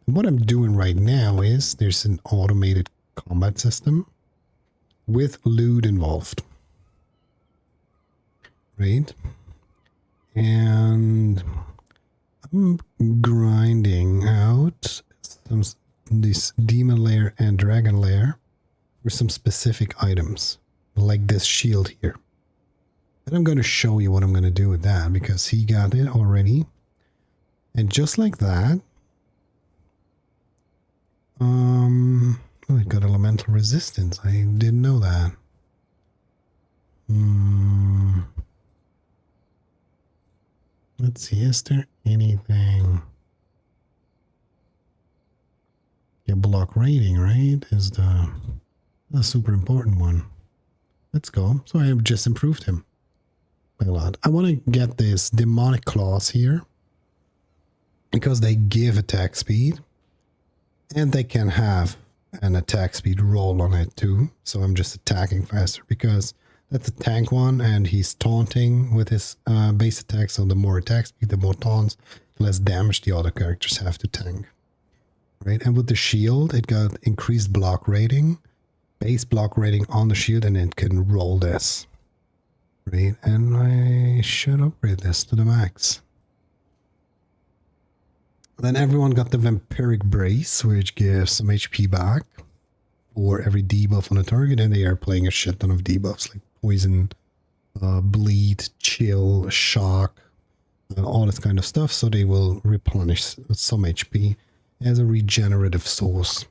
And what I'm doing right now is there's an automated combat system with loot involved. Right? And I'm grinding out this demon lair and dragon lair for some specific items, like this shield here. And I'm going to show you what I'm going to do with that because he got it already. And just like that, oh, it got elemental resistance. I didn't know that. Let's see, is there anything? Yeah, block rating, right? Is the super important one. Let's go. So I have just improved him by a lot. I want to get this demonic claws here because they give attack speed and they can have an attack speed roll on it too. So I'm just attacking faster because that's a tank one and he's taunting with his base attack. So the more attack speed, the more taunts, the less damage the other characters have to tank. Right, and with the shield, it got increased block rating, base block rating on the shield, and it can roll this. Right, and I should upgrade this to the max. Then everyone got the vampiric brace, which gives some HP back for every debuff on a target, and they are playing a shit ton of debuffs like poison, bleed, chill, shock, all this kind of stuff. So they will replenish some HP as a regenerative source.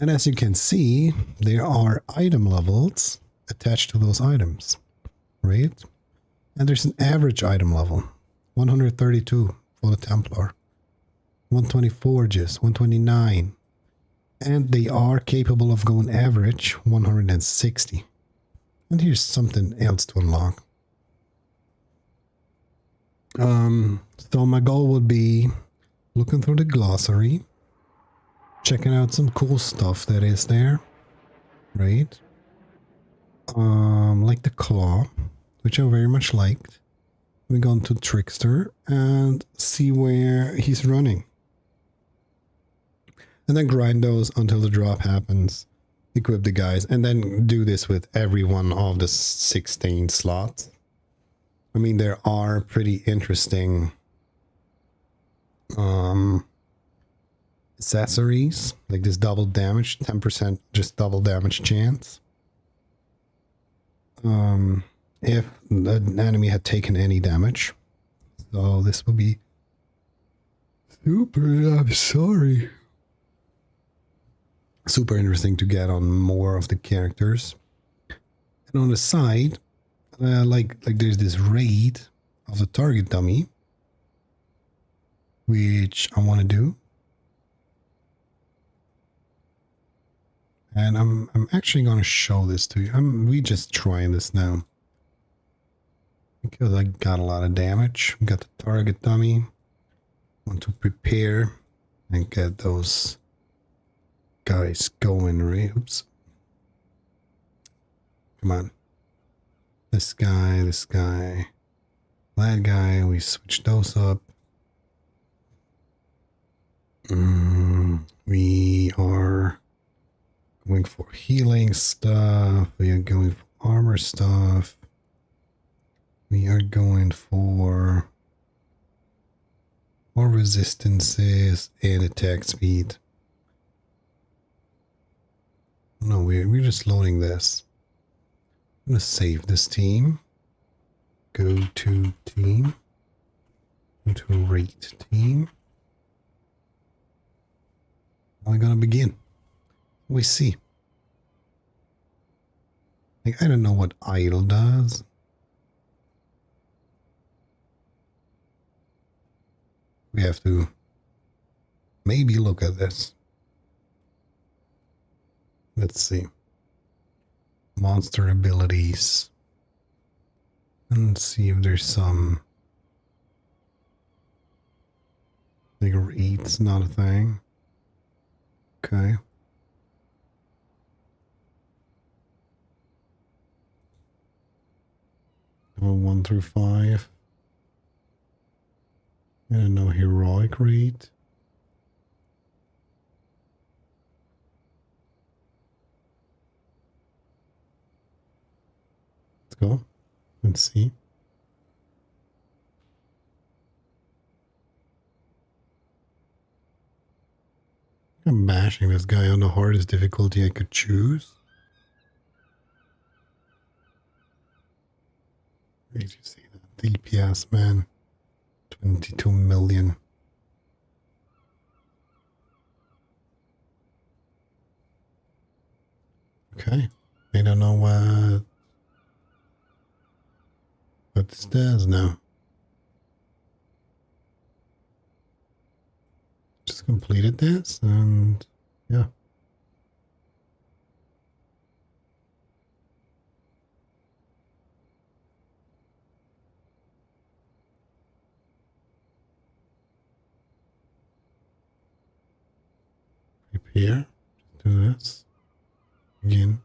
And as you can see, there are item levels attached to those items, right? And there's an average item level, 132 for the Templar, 124 just, 129. And they are capable of going average 160. And here's something else to unlock. So my goal would be looking through the glossary, checking out some cool stuff that is there, right? Like the claw, which I very much liked. We go into Trickster and see where he's running. And then grind those until the drop happens. Equip the guys. And then do this with every one of the 16 slots. I mean, there are pretty interesting accessories. Like this double damage. 10% just double damage chance. If the enemy had taken any damage. So this will be super, I'm sorry. Super interesting to get on more of the characters. And on the side, like there's this raid of the target dummy, which I want to do. And I'm actually going to show this to you. We just trying this now. Because I got a lot of damage. Got the target dummy. Want to prepare and get those guys going, right? Oops. Come on. This guy, that guy. We switch those up. We are going for healing stuff. We are going for armor stuff. We are going for more resistances and attack speed. No, we're just loading this. I'm going to save this team. Go to team. Go to rate team. We're going to begin. We see. Like, I don't know what idle does. We have to maybe look at this. Let's see. Monster abilities. And see if there's some. Like raid's not a thing. Okay. Level 1 through 5. And no heroic raid. Go. Let's see. I'm bashing this guy on the hardest difficulty I could choose. Where did you see that? DPS, man. 22 million. Okay. I don't know what this does now. Just completed this and yeah. Prepare. Do this again.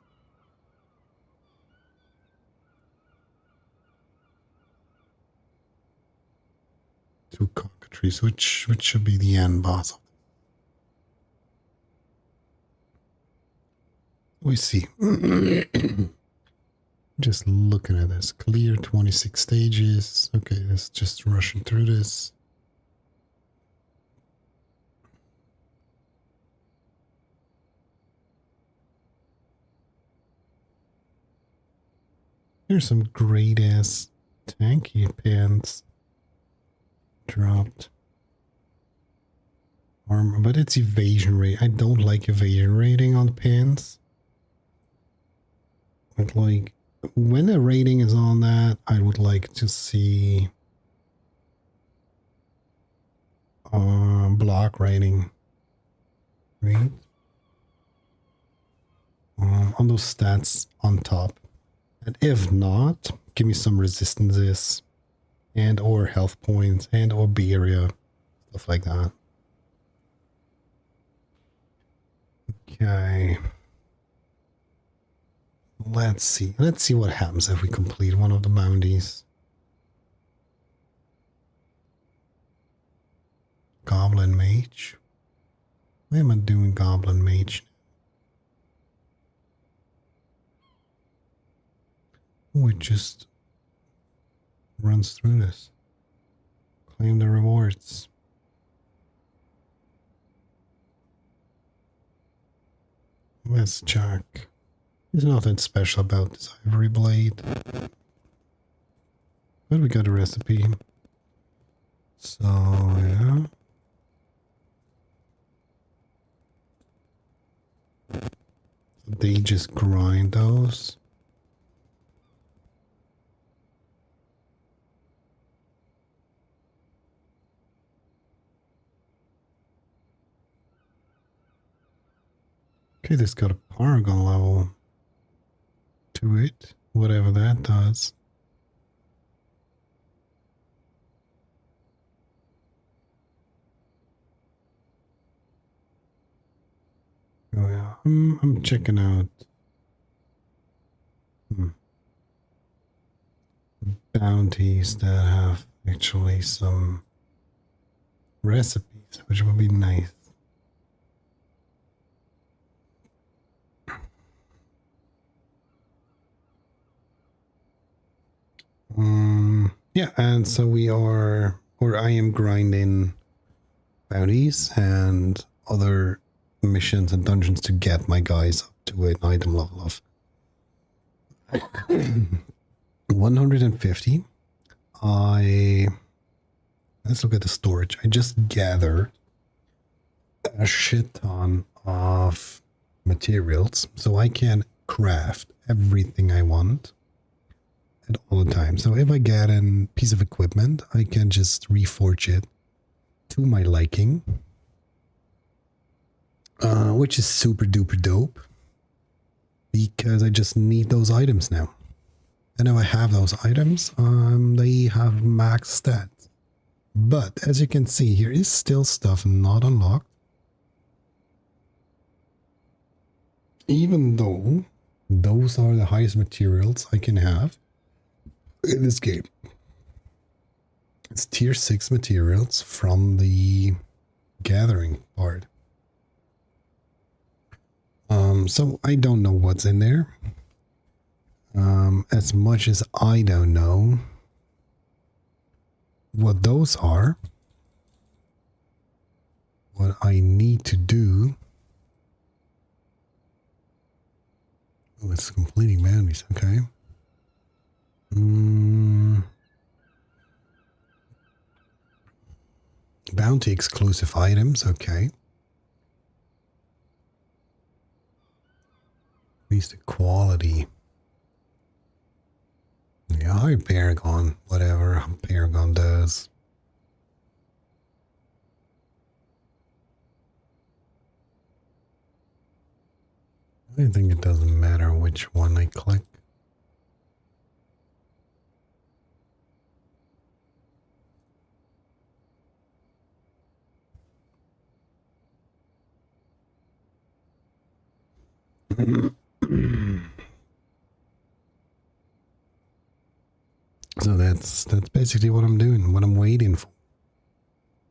Two cockatrices, which should be the end boss. We see. Just looking at this. Clear 26 stages. Okay, let's just rushing through this. Here's some great ass tanky pants. Dropped. Armor, but it's evasion rate. I don't like evasion rating on the pants. But like, when a rating is on that, I would like to see block rating. Right? On those stats on top. And if not, give me some resistances and or health points and or B area, stuff like that. Okay. Let's see. Let's see what happens if we complete one of the bounties. Goblin Mage. Why am I doing Goblin Mage? Oh, it just runs through this. Claim the rewards. Let's check. There's nothing special about this ivory blade. But we got a recipe. So, yeah. They just grind those. Okay, this got a Paragon level to it, whatever that does. Oh yeah, I'm checking out bounties that have actually some recipes, which would be nice. Yeah, and so we are, or I am grinding bounties and other missions and dungeons to get my guys up to an item level of 150. Let's look at the storage. I just gathered a shit ton of materials, so I can craft everything I want at all the time. So if I get a piece of equipment, I can just reforge it to my liking, which is super duper dope because I just need those items now. And now I have those items, they have max stats. But as you can see, here is still stuff not unlocked. Even though those are the highest materials I can have in this game. It's tier 6 materials from the gathering part. So I don't know what's in there. As much as I don't know what those are, what I need to do. Oh, it's completing bounties, okay. Bounty exclusive items, okay. Increase the quality. Yeah, high Paragon, whatever Paragon does. I think it doesn't matter which one I click. So that's basically what I'm doing, what I'm waiting for.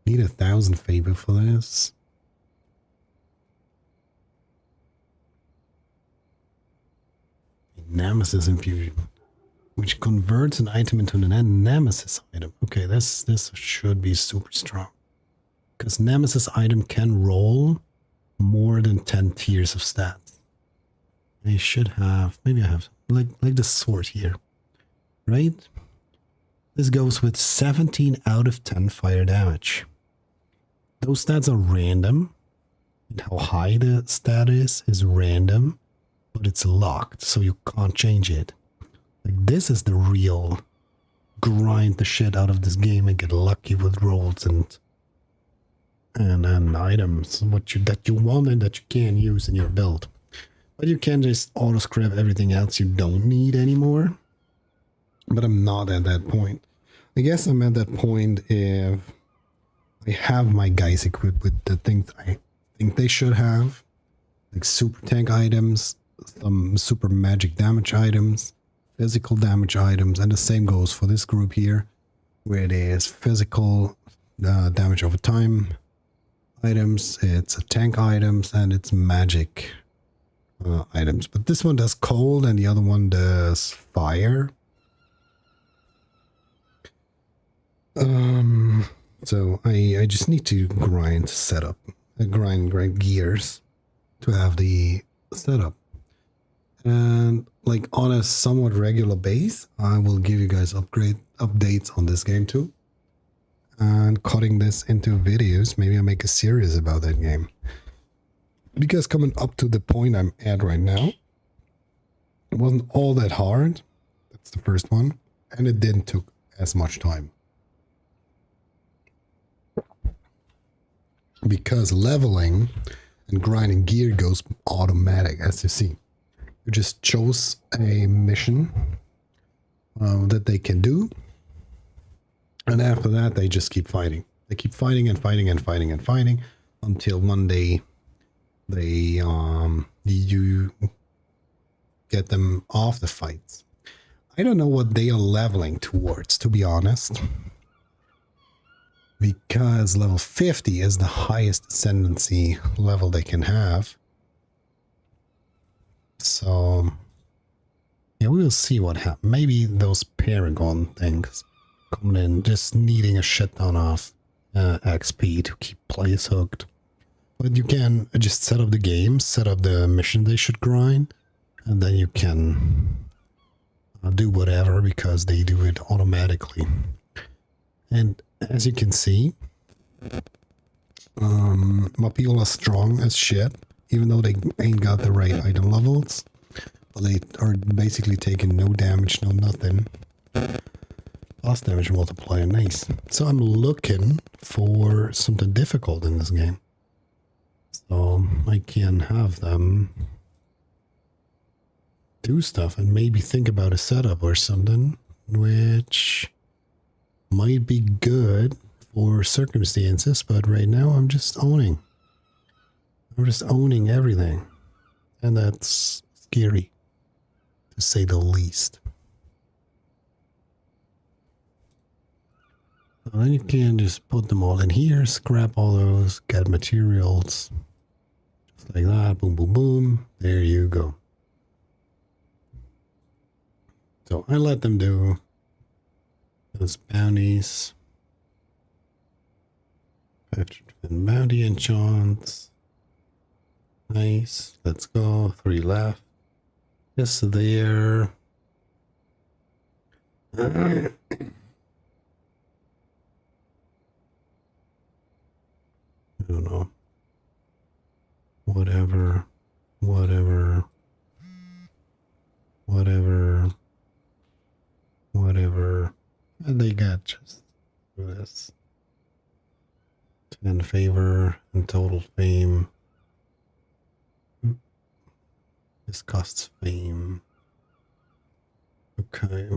Need 1,000 favor for this. Nemesis infusion, which converts an item into an Nemesis item. Okay, this should be super strong. Because Nemesis item can roll more than 10 tiers of stats. I should have, maybe I have, like the sword here. right? This goes with 17 out of 10 fire damage. Those stats are random, and how high the stat is random, but it's locked, so you can't change it. Like, this is the real grind the shit out of this game and get lucky with rolls and items that you want and that you can use in your build. But you can just auto scrap everything else you don't need anymore. But I'm not at that point. I guess I'm at that point if I have my guys equipped with the things I think they should have, like super tank items, some super magic damage items, physical damage items, and the same goes for this group here, where it is physical damage over time items, it's tank items, and it's magic items. But this one does cold and the other one does fire. So I just need to grind setup, grind gears to have the setup. And like on a somewhat regular base, I will give you guys updates on this game too. And cutting this into videos, maybe I'll make a series about that game. Because coming up to the point I'm at right now, it wasn't all that hard. That's the first one. And it didn't take as much time. Because leveling and grinding gear goes automatic, as you see. You just chose a mission that they can do. And after that, they just keep fighting. They keep fighting and fighting and fighting and fighting until one day you get them off the fights. I don't know what they are leveling towards, to be honest. Because level 50 is the highest ascendancy level they can have. So, yeah, we will see what happens. Maybe those Paragon things coming in, just needing a shit ton of XP to keep players hooked. But you can just set up the game, set up the mission they should grind, and then you can do whatever because they do it automatically. And as you can see, my people are strong as shit, even though they ain't got the right item levels. But they are basically taking no damage, no nothing. Loss damage multiplier, nice. So I'm looking for something difficult in this game. So I can have them do stuff and maybe think about a setup or something, which might be good for circumstances, but right now I'm just owning. I'm just owning everything. And that's scary, to say the least. So then you can just put them all in here, scrap all those, get materials. Just like that, boom, boom, boom. There you go. So I let them do those bounties. And bounty enchants. Nice. Let's go. 3 left. Yes, there. I don't know. Whatever. Whatever. Whatever. Whatever. And they got just this. 10 favor and total fame. This costs fame. Okay.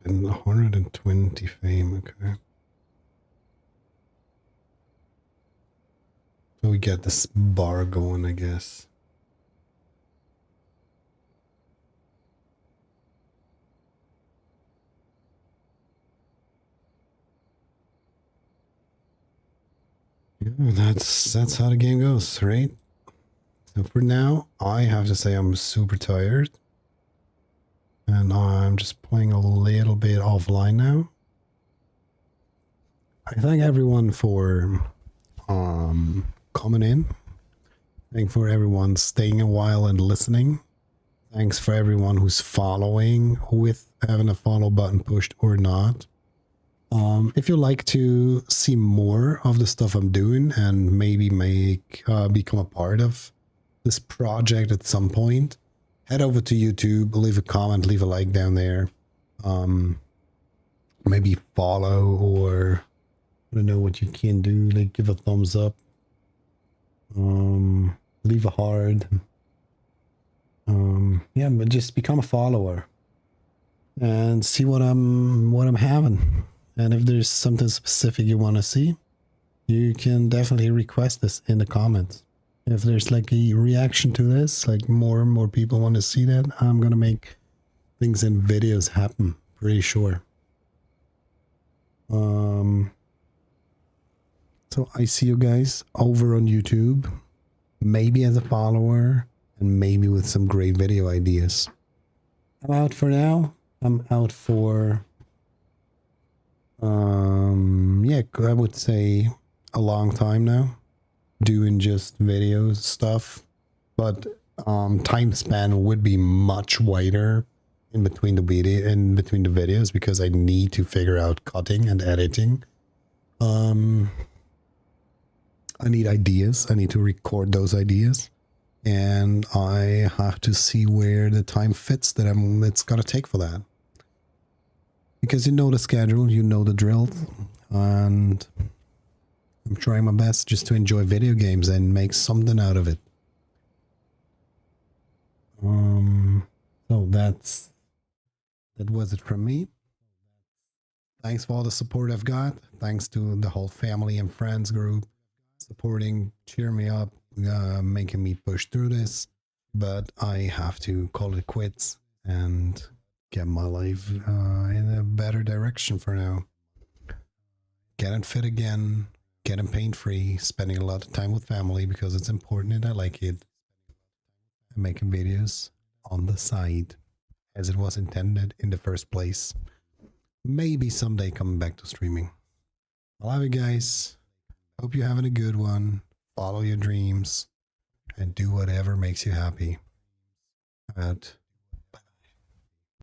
And 120 fame, okay. So we get this bar going, I guess. Yeah, that's how the game goes, right? So for now, I have to say I'm super tired. And I'm just playing a little bit offline now. I thank everyone for coming in. Thank for everyone staying a while and listening. Thanks for everyone who's following with having a follow button pushed or not. If you'd like to see more of the stuff I'm doing and maybe become a part of this project at some point, head over to YouTube, leave a comment, leave a like down there. Maybe follow, or I don't know what you can do, like give a thumbs up, leave a heart. Yeah, but just become a follower and see what I'm having. And if there's something specific you want to see, you can definitely request this in the comments. If there's like a reaction to this, like more and more people want to see that, I'm gonna make things in videos happen, pretty sure. So I see you guys over on YouTube, maybe as a follower, and maybe with some great video ideas. I'm out for now. I'm out for yeah, I would say a long time now, doing just video stuff, but time span would be much wider in between the videos, because I need to figure out cutting and editing. I need ideas. I need to record those ideas, and I have to see where the time fits that it's gonna take for that. Because you know the schedule, you know the drill, and I'm trying my best just to enjoy video games and make something out of it. So that was it from me. Thanks for all the support I've got. Thanks to the whole family and friends group supporting, cheer me up, making me push through this. But I have to call it quits and get my life in a better direction for now. Getting fit again, getting pain-free, spending a lot of time with family because it's important and I like it. And making videos on the side as it was intended in the first place. Maybe someday coming back to streaming. I love you guys. Hope you're having a good one. Follow your dreams and do whatever makes you happy. Out.